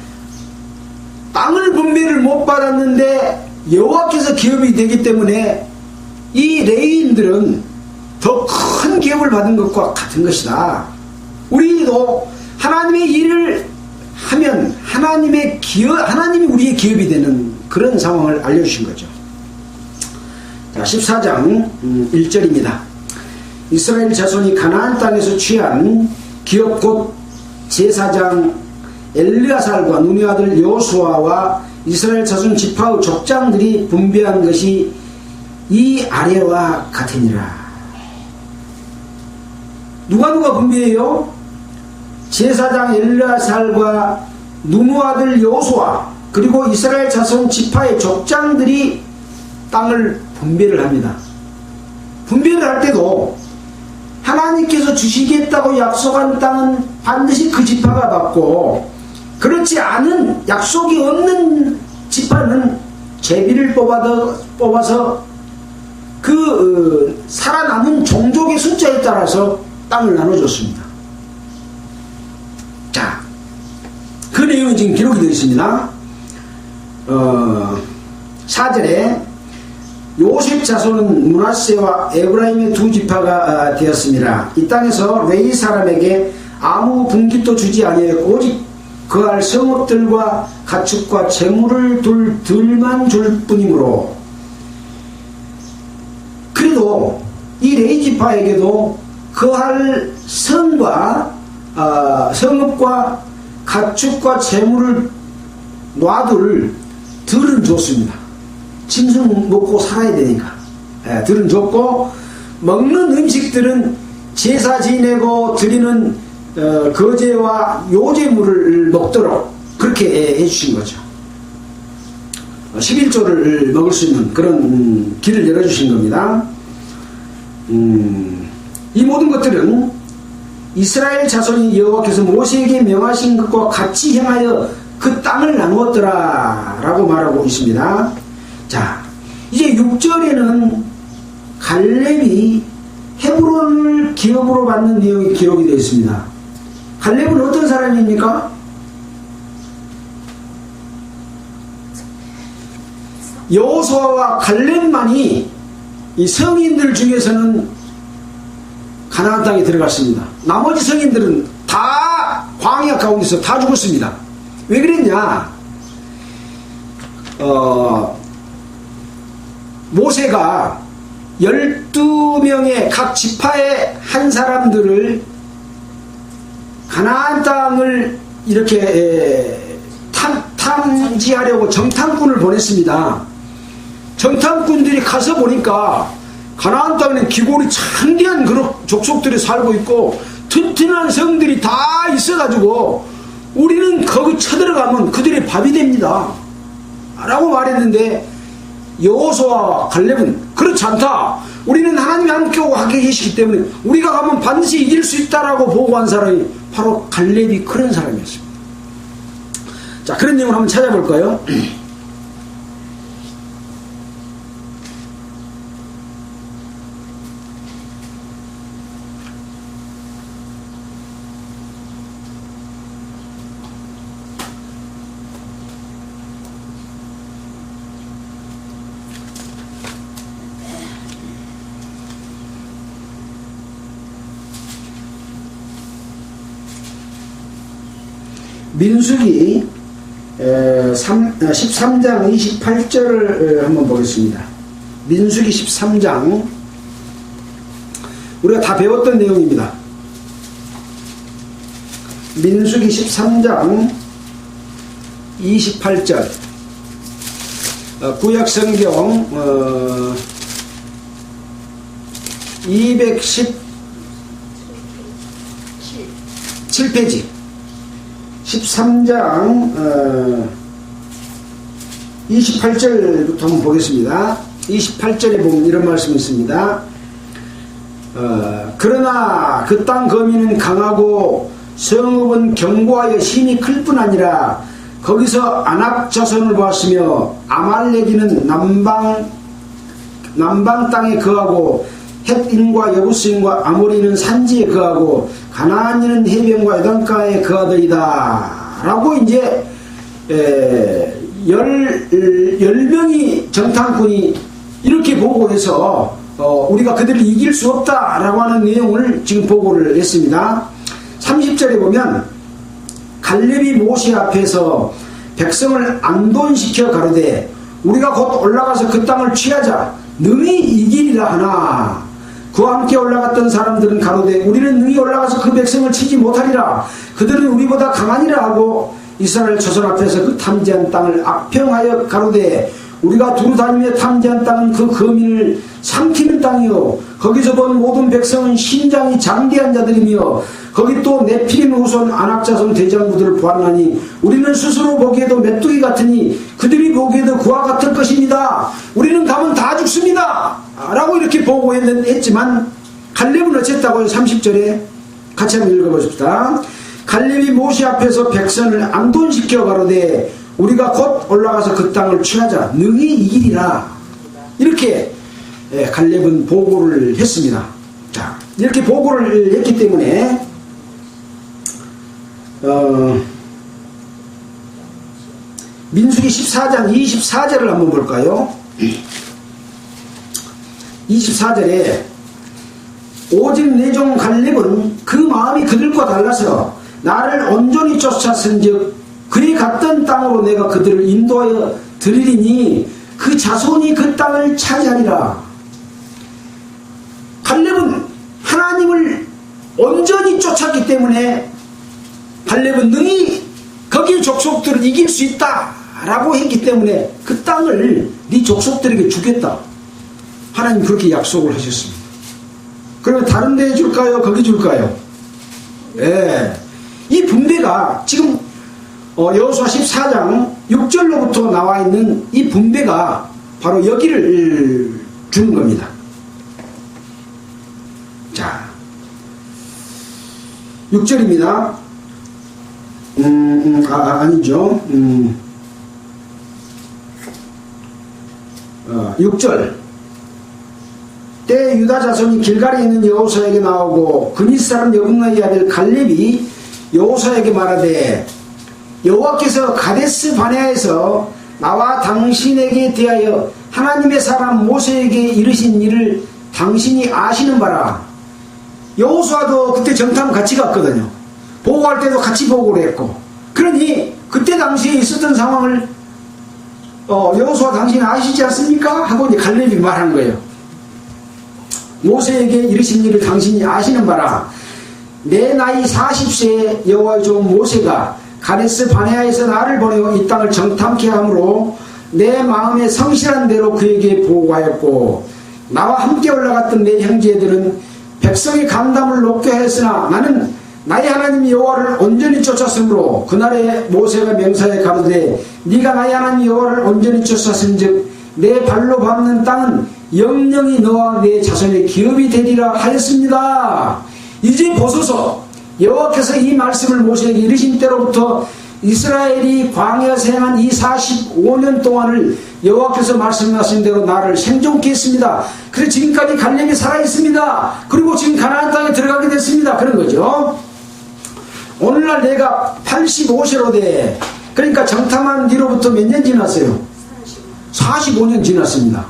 땅을 분배를 못 받았는데 여호와께서 기업이 되기 때문에 이 레위인들은 더 큰 기업을 받은 것과 같은 것이다. 우리도 하나님의 일을 하면 하나님이 우리의 기업이 되는 그런 상황을 알려주신 거죠. 자, 14장 1절입니다. 이스라엘 자손이 가나안 땅에서 취한 기업 곧 제사장 엘르아살과 눈의 아들 여호수아와 이스라엘 자손 지파의 족장들이 분배한 것이 이 아래와 같으니라. 누가 분배해요? 제사장 엘르아살과 눈의 아들 여호수아 그리고 이스라엘 자손 지파의 족장들이 땅을 분배를 합니다. 분배를 할 때도 하나님께서 주시겠다고 약속한 땅은 반드시 그 지파가 받고 그렇지 않은 약속이 없는 지파는 제비를 뽑아서 그 살아남은 종족의 숫자에 따라서 땅을 나눠줬습니다. 자, 그 내용이 지금 기록이 되어 있습니다. 4절에 요셉 자손은 므낫세와 에브라임의 두 지파가 되었습니다. 이 땅에서 레위 사람에게 아무 분깃도 주지 아니하였고 오직 그할 성읍들과 가축과 재물을 둘만 줄 뿐이므로 그래도 이 레위 지파에게도 그할 성과 성읍과 가축과 재물을 놔둘 들은 줬습니다. 짐승 먹고 살아야 되니까 들은 줬고 먹는 음식들은 제사 지내고 드리는 거제와 요제물을 먹도록 그렇게 해주신 거죠. 11조를 먹을 수 있는 그런 길을 열어주신 겁니다. 이 모든 것들은 이스라엘 자손이 여호와께서 모세에게 명하신 것과 같이 행하여 그 땅을 나누었더라 라고 말하고 있습니다. 자, 이제 6절에는 갈렙이 헤브론을 기업으로 받는 내용이 기록이 되어 있습니다. 갈렙은 어떤 사람입니까? 여호수아와 갈렙만이 이 성인들 중에서는 가나안 땅에 들어갔습니다. 나머지 성인들은 다 광야 가운데서 다 죽었습니다. 왜 그랬냐? 모세가 12명의 각 지파의 한 사람들을 가나안 땅을 이렇게 탐지하려고 정탐꾼을 보냈습니다. 정탐꾼들이 가서 보니까 가나안 땅에는 기골이 창대한 그런 족속들이 살고 있고 튼튼한 성들이 다 있어가지고 우리는 거기 쳐들어가면 그들의 밥이 됩니다 라고 말했는데, 여호수아와 갈렙은 그렇지 않다, 우리는 하나님이 함께 계시기 때문에 우리가 가면 반드시 이길 수 있다라고 보고한 사람이 바로 갈렙이 그런 사람이었습니다. 자, 그런 내용을 한번 찾아볼까요? 민수기 13장 28절을 한번 보겠습니다. 민수기 13장, 우리가 다 배웠던 내용입니다. 민수기 13장 28절, 구약성경 217페이지 13장 28절부터 한번 보겠습니다. 28절에 보면 이런 말씀이 있습니다. 그러나 그 땅 거민은 강하고 성읍은 견고하여 힘이 클 뿐 아니라 거기서 아낙 자손을 보았으며 아말렉이는 남방 땅에 거하고 헷인과 여부스인과 아모리는 산지에 거하고 가나안인은 해변과 요단가에 거하더이다 라고 이제 10명이 정탐꾼이 이렇게 보고해서 우리가 그들을 이길 수 없다 라고 하는 내용을 지금 보고를 했습니다. 30절에 보면 갈렙이 모세 앞에서 백성을 안돈시켜 가로되 우리가 곧 올라가서 그 땅을 취하자 능히 이기리라 하나 그와 함께 올라갔던 사람들은 가로되 우리는 능히 올라가서 그 백성을 치지 못하리라. 그들은 우리보다 강하니라 하고 이스라엘 조선 앞에서 그 탐지한 땅을 악평하여 가로되 우리가 두루 다니며 탐지한 땅은 그 거민을 삼키는 땅이요 거기서 본 모든 백성은 신장이 장대한 자들이며 거기 또 네피림 후손 아낙자손 대장부들을 보았나니 우리는 스스로 보기에도 메뚜기 같으니 그들이 보기에도 그와 같을 것입니다. 우리는 가면 다 죽습니다 라고 이렇게 보고했지만 갈렙은 어쨌다고요? 30절에 같이 한번 읽어보십시다. 갈렙이 모세 앞에서 백성을 안돈시켜 가로되 우리가 곧 올라가서 그 땅을 취하자 능히 이기리라. 이렇게 갈렙은 보고를 했습니다. 자, 이렇게 보고를 했기 때문에 민수기 14장 24절을 한번 볼까요? 24절에 오직 내 종 갈렙은 그 마음이 그들과 달라서 나를 온전히 쫓았은즉 그리 갔던 땅으로 내가 그들을 인도하여 드리리니 그 자손이 그 땅을 차지하리라. 갈렙은 하나님을 온전히 쫓았기 때문에 갈렙은 능히 거기 족속들을 이길 수 있다 라고 했기 때문에 그 땅을 네 족속들에게 주겠다 하나님 그렇게 약속을 하셨습니다. 그러면 다른 데에 줄까요? 거기 줄까요? 이 분배가 지금 여호수아 14장 6절로부터 나와 있는 이 분배가 바로 여기를 주는 겁니다. 자, 6절입니다. 아니죠. 6절. 때 유다 자손이 길갈에 있는 여호수아에게 나오고 그닛 사람 여분나의 아들 갈렙이 여호수아에게 말하되 여호와께서 가데스 바네아에서 나와 당신에게 대하여 하나님의 사람 모세에게 이르신 일을 당신이 아시는 바라. 여호수아도 그때 정탐 같이 갔거든요. 보고할 때도 같이 보고를 했고, 그러니 그때 당시에 있었던 상황을 여호수아 당신이 아시지 않습니까? 하고 이제 갈렙이 말한 거예요. 모세에게 이르신 일을 당신이 아시는 바라. 내 나이 40세에 여호와의 종 모세가 가데스 바네아에서 나를 보내어 이 땅을 정탐케 함으로 내 마음에 성실한 대로 그에게 보고하였고, 나와 함께 올라갔던 내 형제들은 백성의 감담을 높게 하였으나 나는 나의 하나님 여호와를 온전히 쫓았으므로, 그날에 모세가 명사에 가로되 네가 나의 하나님 여호와를 온전히 쫓았은즉 내 발로 밟는 땅은 영영이 너와 내 자손의 기업이 되리라 하였습니다. 이제 보소서, 여호와께서 이 말씀을 모세에게 이르신 때로부터 이스라엘이 광야에서 행한 이 45년 동안을 여호와께서 말씀하신 대로 나를 생존케 했습니다. 그래서 지금까지 갈렙이 살아있습니다. 그리고 지금 가나안 땅에 들어가게 됐습니다. 그런 거죠. 오늘날 내가 85세로 돼. 그러니까 정탐한 뒤로부터 몇 년 지났어요? 45년 지났습니다.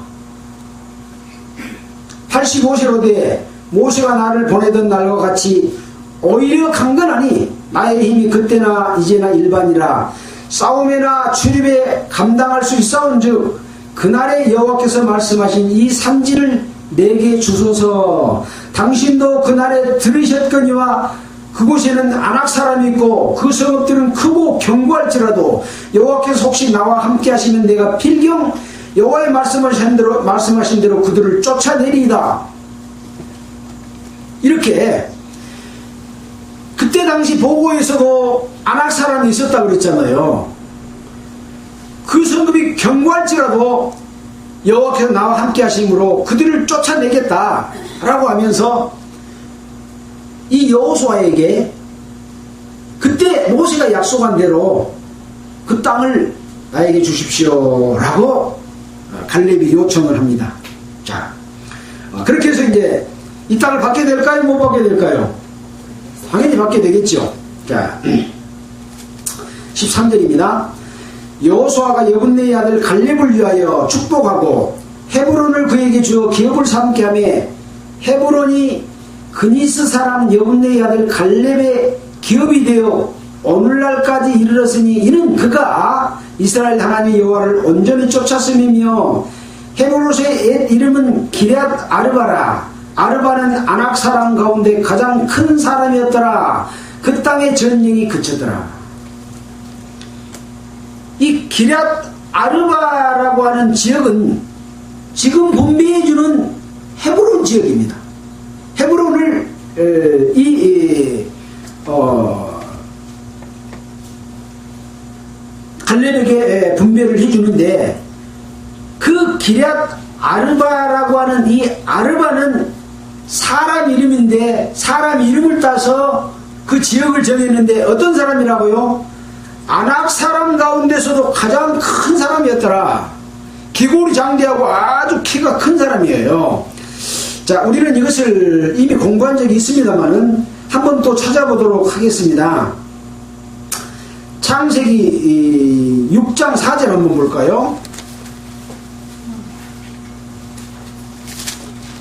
85세로 돼 모세가 나를 보내던 날과 같이 오히려 강건하니 나의 힘이 그때나 이제나 일반이라. 싸움에나 출입에 감당할 수 있사온즉 그날에 여호와께서 말씀하신 이 산지를 내게 주소서. 당신도 그날에 들으셨거니와 그곳에는 아낙 사람이 있고 그 성읍들은 크고 견고할지라도 여호와께서 혹시 나와 함께 하시면 내가 필경 여호와의 말씀하신 대로 그들을 쫓아내리이다. 이렇게 그때 당시 보고에서도 아낙 사람이 있었다고 그랬잖아요. 그 성읍이 견고할지라도 여호와께서 나와 함께 하심으로 그들을 쫓아내겠다 라고 하면서 이 여호수아에게 그때 모세가 약속한 대로 그 땅을 나에게 주십시오 라고 갈렙이 요청을 합니다. 자, 그렇게 해서 이제 이 땅을 받게 될까요? 못 받게 될까요? 당연히 받게 되겠죠. 자, 13절입니다. 여호수아가 여분네의 아들 갈렙을 위하여 축복하고 헤브론을 그에게 주어 기업을 삼게 하며 헤브론이 그니스 사람 여분네의 아들 갈렙의 기업이 되어 오늘날까지 이르렀으니 이는 그가 이스라엘 하나님 여호와를 온전히 쫓았음이며 헤브론의 옛 이름은 기럇 아르바라. 아르바는 아낙 사람 가운데 가장 큰 사람이었더라. 그 땅의 전쟁이 그쳤더라. 이 기럇 아르바라고 하는 지역은 지금 분배해주는 헤브론 지역입니다. 헤브론을 갈렙에게 분배를 해주는데, 그 기럇 아르바라고 하는 이 아르바는 사람 이름인데 사람 이름을 따서 그 지역을 정했는데 어떤 사람이라고요? 아낙 사람 가운데서도 가장 큰 사람이었더라. 기골이 장대하고 아주 키가 큰 사람이에요. 자, 우리는 이것을 이미 공부한 적이 있습니다만은 한번 또 찾아보도록 하겠습니다. 창세기 6장 4절 한번 볼까요?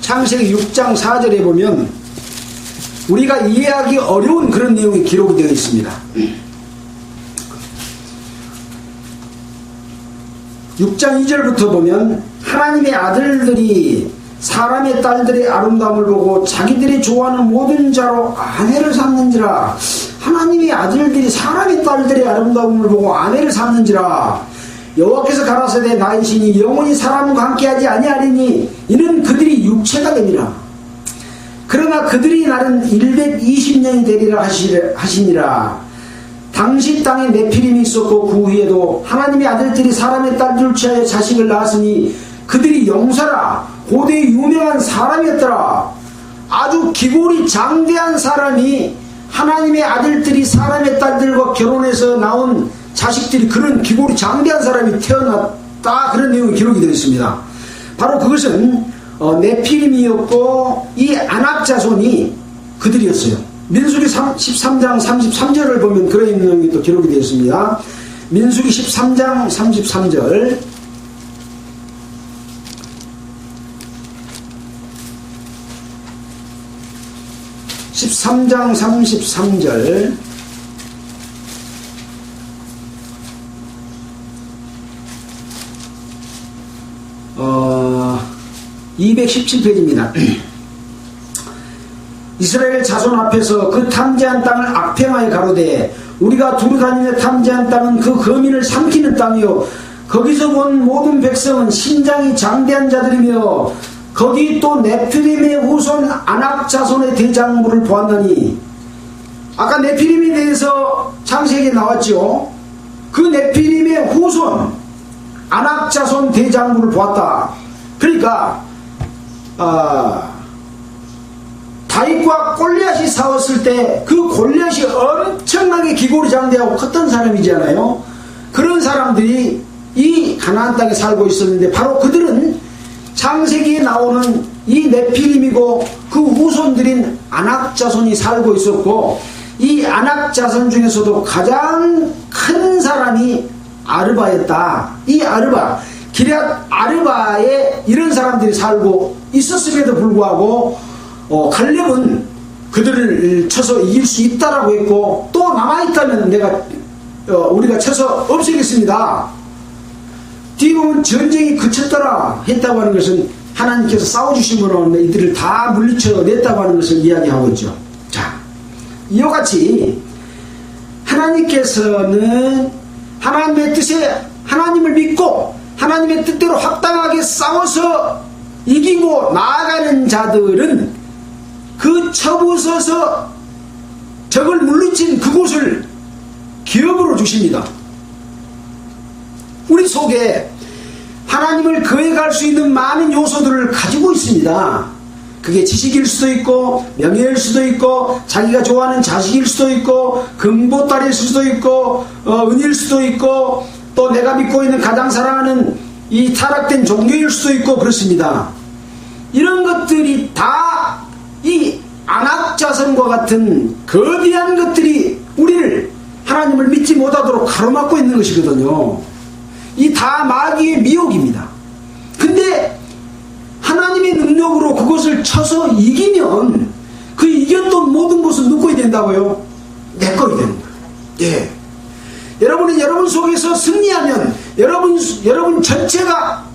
창세기 6장 4절에 보면 우리가 이해하기 어려운 그런 내용이 기록이 되어 있습니다. 6장 2절부터 보면 하나님의 아들들이 사람의 딸들의 아름다움을 보고 자기들이 좋아하는 모든 자로 아내를 삼는지라. 하나님의 아들들이 사람의 딸들의 아름다움을 보고 아내를 삼는지라. 여호와께서 가라사대 나의 신이 영원히 사람과 함께하지 아니하리니 이는 그들이 육체가 됨이라. 그러나 그들이 날은 120년이 되리라 하시니라. 당시 땅에 네피림이 있었고 그 후에도 하나님의 아들들이 사람의 딸들을 취하여 자식을 낳았으니 그들이 용사라. 고대 유명한 사람이었더라. 아주 기골이 장대한 사람이 하나님의 아들들이 사람의 딸들과 결혼해서 나온 자식들이 그런 기골이 장대한 사람이 태어났다. 그런 내용이 기록이 되어 있습니다. 바로 그것은 네피림이었고 이 아낙 자손이 그들이었어요. 민수기 13장 33절을 보면 그런 내용이 또 기록이 되어 있습니다. 민수기 13장 33절. (13장 33절) 217페이지입니다. 이스라엘 자손 앞에서 그 탐지한 땅을 악평하여 가로되 우리가 두루 다니며 탐지한 땅은 그 거민을 삼키는 땅이요 거기서 본 모든 백성은 신장이 장대한 자들이며 거기 또 네피림의 후손 아낙 자손의 대장부를 보았나니 아까 네피림에 대해서 창세기에 나왔죠. 그 네피림의 후손 아낙 자손 대장부를 보았다. 그러니까 다윗과 골리앗이 싸웠을 때 그 골리앗이 엄청나게 기골이 장대하고 컸던 사람이잖아요. 그런 사람들이 이 가나안 땅에 살고 있었는데 바로 그들은 창세기에 나오는 이 네피림이고 그 후손들인 아낙 자손이 살고 있었고 이 아낙 자손 중에서도 가장 큰 사람이 아르바였다. 이 아르바, 기럇 아르바에 이런 사람들이 살고 있었음에도 불구하고 갈렙은 그들을 쳐서 이길 수 있다라고 했고 또 남아있다면 우리가 쳐서 없애겠습니다. 뒤에 보면 전쟁이 그쳤더라 했다고 하는 것은 하나님께서 싸워주심으로 이들을 다 물리쳐냈다고 하는 것을 이야기하고 있죠. 자, 이와 같이 하나님께서는 하나님의 뜻에 하나님을 믿고 하나님의 뜻대로 합당하게 싸워서 이기고 나아가는 자들은 그 쳐부서서 적을 물리친 그곳을 기업으로 주십니다. 우리 속에 하나님을 거역할 수 있는 많은 요소들을 가지고 있습니다. 그게 지식일 수도 있고 명예일 수도 있고 자기가 좋아하는 자식일 수도 있고 금보딸일 수도 있고 은일 수도 있고 또 내가 믿고 있는 가장 사랑하는 이 타락된 종교일 수도 있고 그렇습니다. 이런 것들이 다 이 아낙 자손과 같은 거대한 것들이 우리를 하나님을 믿지 못하도록 가로막고 있는 것이거든요. 이 다 마귀의 미혹입니다. 근데 하나님의 능력으로 그것을 쳐서 이기면 그 이겼던 모든 것은 누구이 된다고요? 내 거이 되는 거예요. 예. 여러분은 여러분 속에서 승리하면 여러분 전체가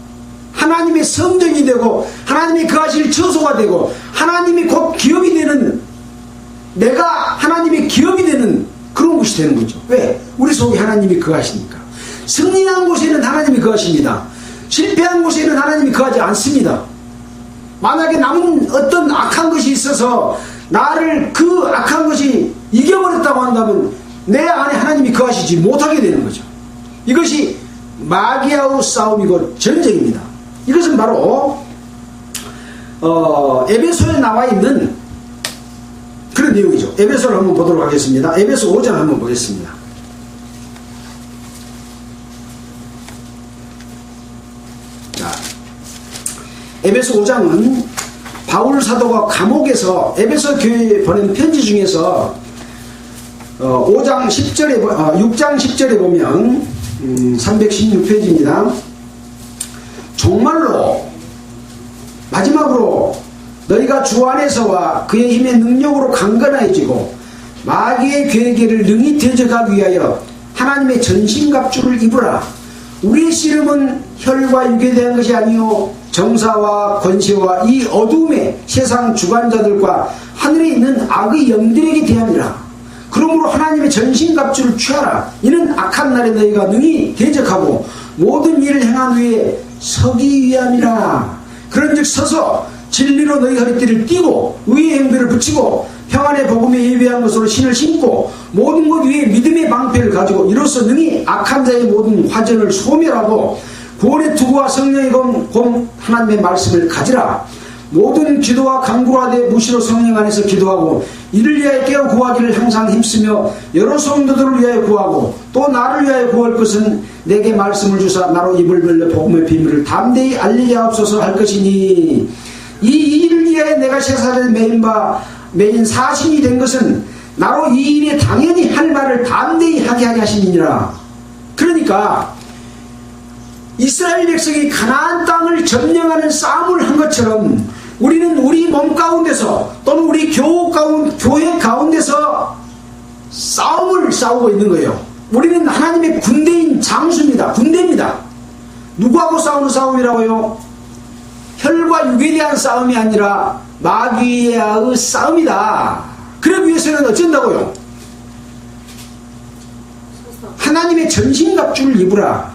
하나님의 성전이 되고 하나님이 거하실 처소가 되고 하나님이 곧 기업이 되는 내가 하나님의 기업이 되는 그런 곳이 되는 거죠. 왜? 우리 속에 하나님이 거하시니까. 승리한 곳에는 하나님이 거하십니다. 실패한 곳에는 하나님이 거하지 않습니다. 만약에 남은 어떤 악한 것이 있어서 나를 그 악한 것이 이겨버렸다고 한다면 내 안에 하나님이 거하시지 못하게 되는 거죠. 이것이 마귀하고 싸움이고 전쟁입니다. 이것은 바로 에베소에 나와 있는 그런 내용이죠. 에베소를 한번 보도록 하겠습니다. 에베소 5장 한번 보겠습니다. 자, 에베소 5장은 바울 사도가 감옥에서 에베소 교회에 보낸 편지 중에서 6장 10절에 보면 316페이지입니다. 정말로 마지막으로 너희가 주 안에서와 그의 힘의 능력으로 강건해지고 마귀의 괴계를 능히 대적하기 위하여 하나님의 전신갑주를 입으라. 우리의 씨름은 혈과 육에 대한 것이 아니요 정사와 권세와 이 어둠의 세상 주관자들과 하늘에 있는 악의 영들에게 대함이라. 그러므로 하나님의 전신갑주를 취하라. 이는 악한 날에 너희가 능히 대적하고 모든 일을 행한 후에 서기 위함이라. 그런즉 서서 진리로 너희 허리띠를 띠고 의의 행배를 붙이고 평안의 복음에 예비한 것으로 신을 신고 모든 것 위에 믿음의 방패를 가지고 이로써 능히 악한 자의 모든 화전을 소멸하고 구원의 투구와 성령의 검 하나님의 말씀을 가지라. 모든 기도와 간구와 내 무시로 성령 안에서 기도하고 이를 위하여 깨어 구하기를 항상 힘쓰며 여러 성도들을 위하여 구하고 또 나를 위하여 구할 것은 내게 말씀을 주사 나로 입을 벌려 복음의 비밀을 담대히 알리게 하옵소서 할 것이니 이 일을 위하여 내가 세상에 매인 사신이 된 것은 나로 이 일에 당연히 할 말을 담대히 하게 하시니라. 그러니까 이스라엘 백성이 가나안 땅을 점령하는 싸움을 한 것처럼 우리는 우리 몸 가운데서 또는 우리 교회 가운데서 싸움을 싸우고 있는 거예요. 우리는 하나님의 군대인 장수입니다. 군대입니다. 누구하고 싸우는 싸움이라고요? 혈과 육에 대한 싸움이 아니라 마귀와의 싸움이다. 그러기 위해서는 어쩐다고요? 하나님의 전신갑주를 입으라.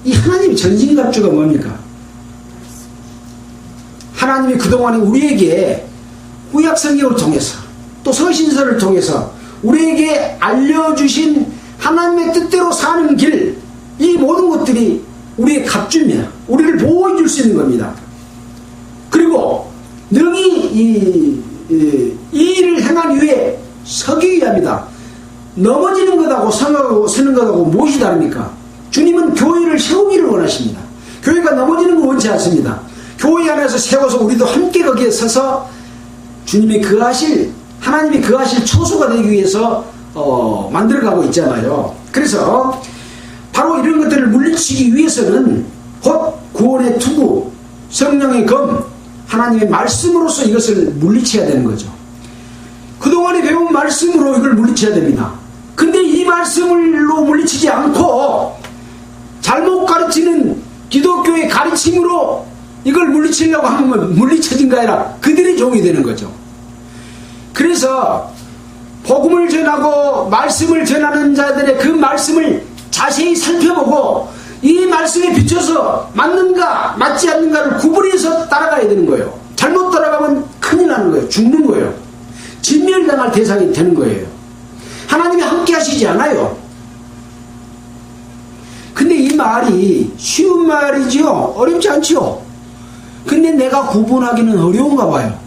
이 하나님의 전신갑주가 뭡니까? 하나님이 그동안에 우리에게 구약성경을 통해서 또 서신서를 통해서 우리에게 알려주신 하나님의 뜻대로 사는 길, 이 모든 것들이 우리의 갑주입니다. 우리를 보호해 줄 수 있는 겁니다. 그리고 능히 이 일을 행한 이후에 서기 위함이다. 넘어지는 것하고 서는 것하고 무엇이 다릅니까? 주님은 교회를 세우기를 원하십니다. 교회가 넘어지는 걸 원치 않습니다. 교회 안에서 세워서 우리도 함께 거기에 서서 주님이 거하실, 하나님이 거하실 초소가 되기 위해서 만들어가고 있잖아요. 그래서 바로 이런 것들을 물리치기 위해서는 곧 구원의 투구, 성령의 검, 하나님의 말씀으로서 이것을 물리쳐야 되는 거죠. 그동안에 배운 말씀으로 이걸 물리쳐야 됩니다. 근데 이 말씀으로 물리치지 않고 잘못 가르치는 기독교의 가르침으로 이걸 물리치려고 하면 물리쳐진 거 아니라 그들의 종이 되는 거죠. 그래서 복음을 전하고 말씀을 전하는 자들의 그 말씀을 자세히 살펴보고 이 말씀에 비춰서 맞는가 맞지 않는가를 구분해서 따라가야 되는 거예요. 잘못 따라가면 큰일 나는 거예요. 죽는 거예요. 진멸당할 대상이 되는 거예요. 하나님이 함께 하시지 않아요. 근데 이 말이 쉬운 말이지요. 어렵지 않지요. 근데 내가 구분하기는 어려운가 봐요.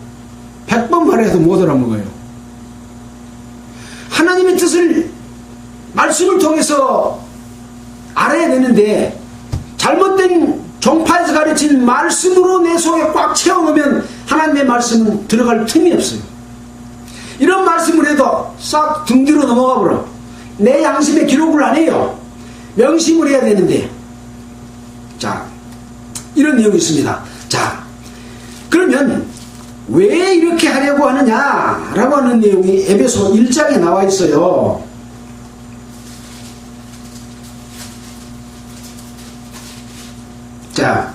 100번 말해도 못 알아먹어요. 하나님의 뜻을 말씀을 통해서 알아야 되는데 잘못된 종파에서 가르친 말씀으로 내 속에 꽉 채워놓으면 하나님의 말씀은 들어갈 틈이 없어요. 이런 말씀을 해도 싹 등 뒤로 넘어가 버려. 내 양심에 기록을 안 해요. 명심을 해야 되는데. 자, 이런 내용이 있습니다. 자, 그러면 왜 이렇게 하려고 하느냐 라고 하는 내용이 에베소 1장에 나와 있어요. 자,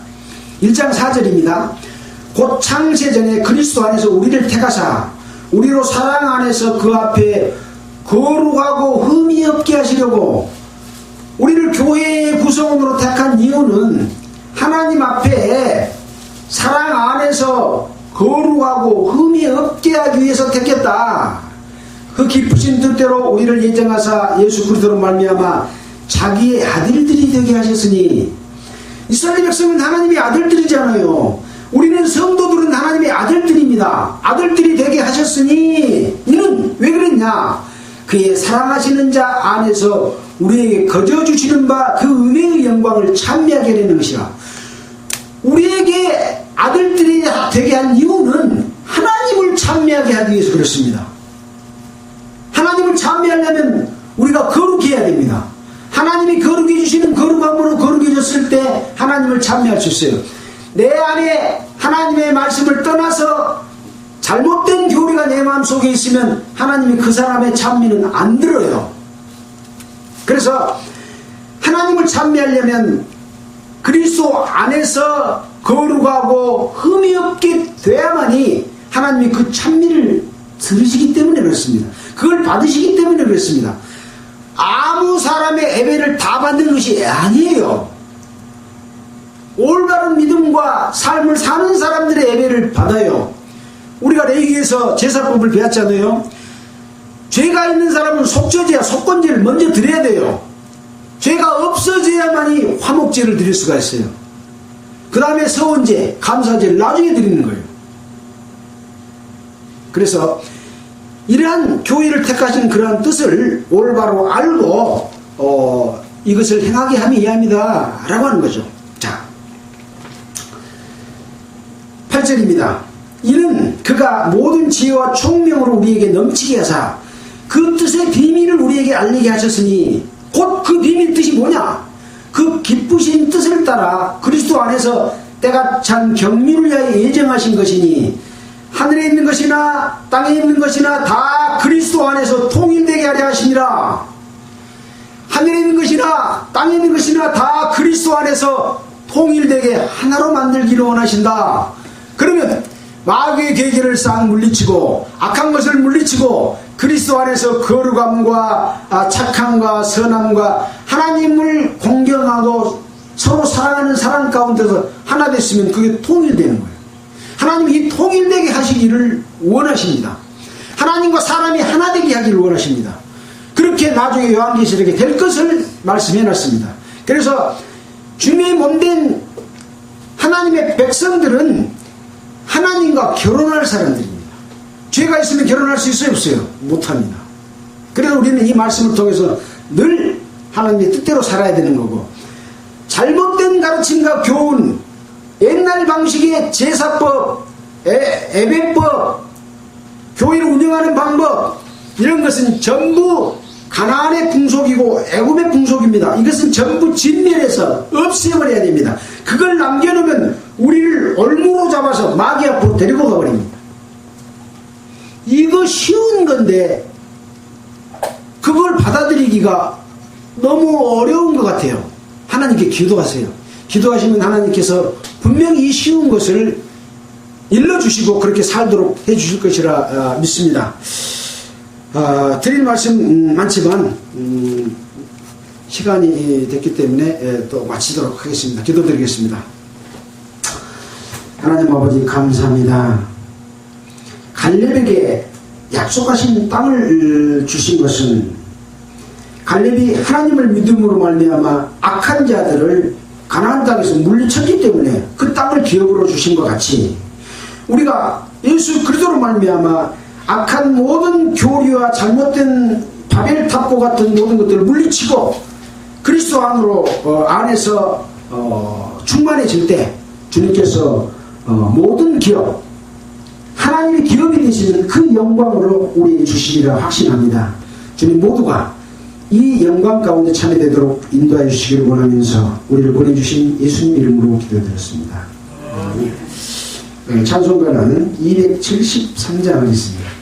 1장 4절입니다. 곧 창세전에 그리스도 안에서 우리를 택하사 우리로 사랑 안에서 그 앞에 거룩하고 흠이 없게 하시려고 우리를 교회의 구성원으로 택한 이유는 하나님 앞에 사랑 안에서 거룩하고 흠이 없게 하기 위해서 택했다. 그 기쁘신 뜻대로 우리를 예정하사 예수 그리스도로 말미암아 자기의 아들들이 되게 하셨으니, 이스라엘 백성은 하나님의 아들들이잖아요. 우리는 성도들은 하나님의 아들들입니다. 아들들이 되게 하셨으니, 이는 왜 그랬냐? 그의 사랑하시는 자 안에서 우리에게 거저주시는 바 그 은혜의 영광을 찬미하게 하려는 것이라. 우리에게 아들들이 되게 한 이유는 하나님을 찬미하게 하기 위해서 그렇습니다. 하나님을 찬미하려면 우리가 거룩해야 됩니다. 하나님이 거룩해 주시는 거룩함으로 거룩해졌을 때 하나님을 찬미할 수 있어요. 내 안에 하나님의 말씀을 떠나서 잘못된 교리가 내 마음속에 있으면 하나님이 그 사람의 찬미는 안 들어요. 그래서 하나님을 찬미하려면 그리스도 안에서 거룩하고 흠이 없게 돼야만이 하나님이 그 찬미를 들으시기 때문에 그렇습니다. 그걸 받으시기 때문에 그렇습니다. 아무 사람의 예배를 다 받는 것이 아니에요. 올바른 믿음과 삶을 사는 사람들의 예배를 받아요. 우리가 레위기에서 제사법을 배웠잖아요. 죄가 있는 사람은 속죄제와 속건제를 먼저 드려야 돼요. 죄가 없어져야만이 화목제를 드릴 수가 있어요. 그 다음에 서원제, 감사제를 나중에 드리는 거예요. 그래서 이러한 교회를 택하신 그러한 뜻을 올바로 알고 이것을 행하게 함이 이해합니다 라고 하는 거죠. 자, 8절입니다. 이는 그가 모든 지혜와 총명으로 우리에게 넘치게 하사 그 뜻의 비밀을 우리에게 알리게 하셨으니, 곧 그 비밀 뜻이 뭐냐? 그 기쁘신 뜻을 따라 그리스도 안에서 때가 찬 경륜을 위하여 예정하신 것이니, 하늘에 있는 것이나 땅에 있는 것이나 다 그리스도 안에서 통일되게 하려 하시니라. 하늘에 있는 것이나 땅에 있는 것이나 다 그리스도 안에서 통일되게 하나로 만들기를 원하신다. 그러면 마귀의 계계를 싹 물리치고 악한 것을 물리치고 그리스도 안에서 거룩함과 착함과 선함과 하나님을 공경하고 서로 사랑하는 사랑 가운데서 하나 됐으면 그게 통일되는 거예요. 하나님이 이 통일되게 하시기를 원하십니다. 하나님과 사람이 하나 되게 하기를 원하십니다. 그렇게 나중에 요한계시록에 될 것을 말씀해놨습니다. 그래서 주님의 몸된 하나님의 백성들은 하나님과 결혼할 사람들입니다. 죄가 있으면 결혼할 수 있어요? 없어요? 못합니다. 그래서 우리는 이 말씀을 통해서 늘 하나님의 뜻대로 살아야 되는 거고, 잘못된 가르침과 교훈, 옛날 방식의 제사법, 예배법, 교회를 운영하는 방법, 이런 것은 전부 가나안의 풍속이고 애굽의 풍속입니다. 이것은 전부 진멸해서 없애버려야 됩니다. 그걸 남겨놓으면 우리를 올무로 잡아서 마귀 앞으로 데리고 가버립니다. 이거 쉬운 건데 그걸 받아들이기가 너무 어려운 것 같아요. 하나님께 기도하세요. 기도하시면 하나님께서 분명히 이 쉬운 것을 일러주시고 그렇게 살도록 해주실 것이라 믿습니다. 드릴 말씀 많지만 시간이 됐기 때문에 또 마치도록 하겠습니다. 기도드리겠습니다. 하나님 아버지 감사합니다. 갈렙에게 약속하신 땅을 주신 것은 갈렙이 하나님을 믿음으로 말미암아 악한 자들을 가나안 땅에서 물리쳤기 때문에 그 땅을 기업으로 주신 것 같이 우리가 예수 그리스도로 말미암아 악한 모든 교리와 잘못된 바벨탑과 같은 모든 것들을 물리치고 그리스도 안에서 충만해질 때 주님께서 모든 기업, 하나님의 기업이 되시는 그 영광으로 우리에게 주시리라 확신합니다. 주님 모두가 이 영광 가운데 참여되도록 인도하여 주시기를 원하면서 우리를 보내주신 예수님 이름으로 기도드렸습니다. 찬송가는 273장 하겠습니다.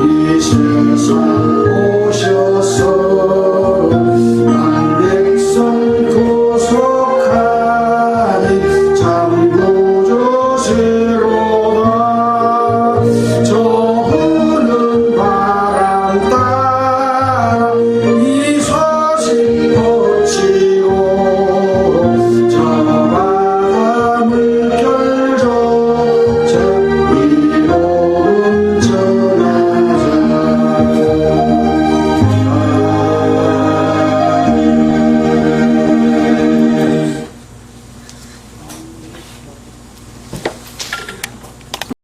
이 세상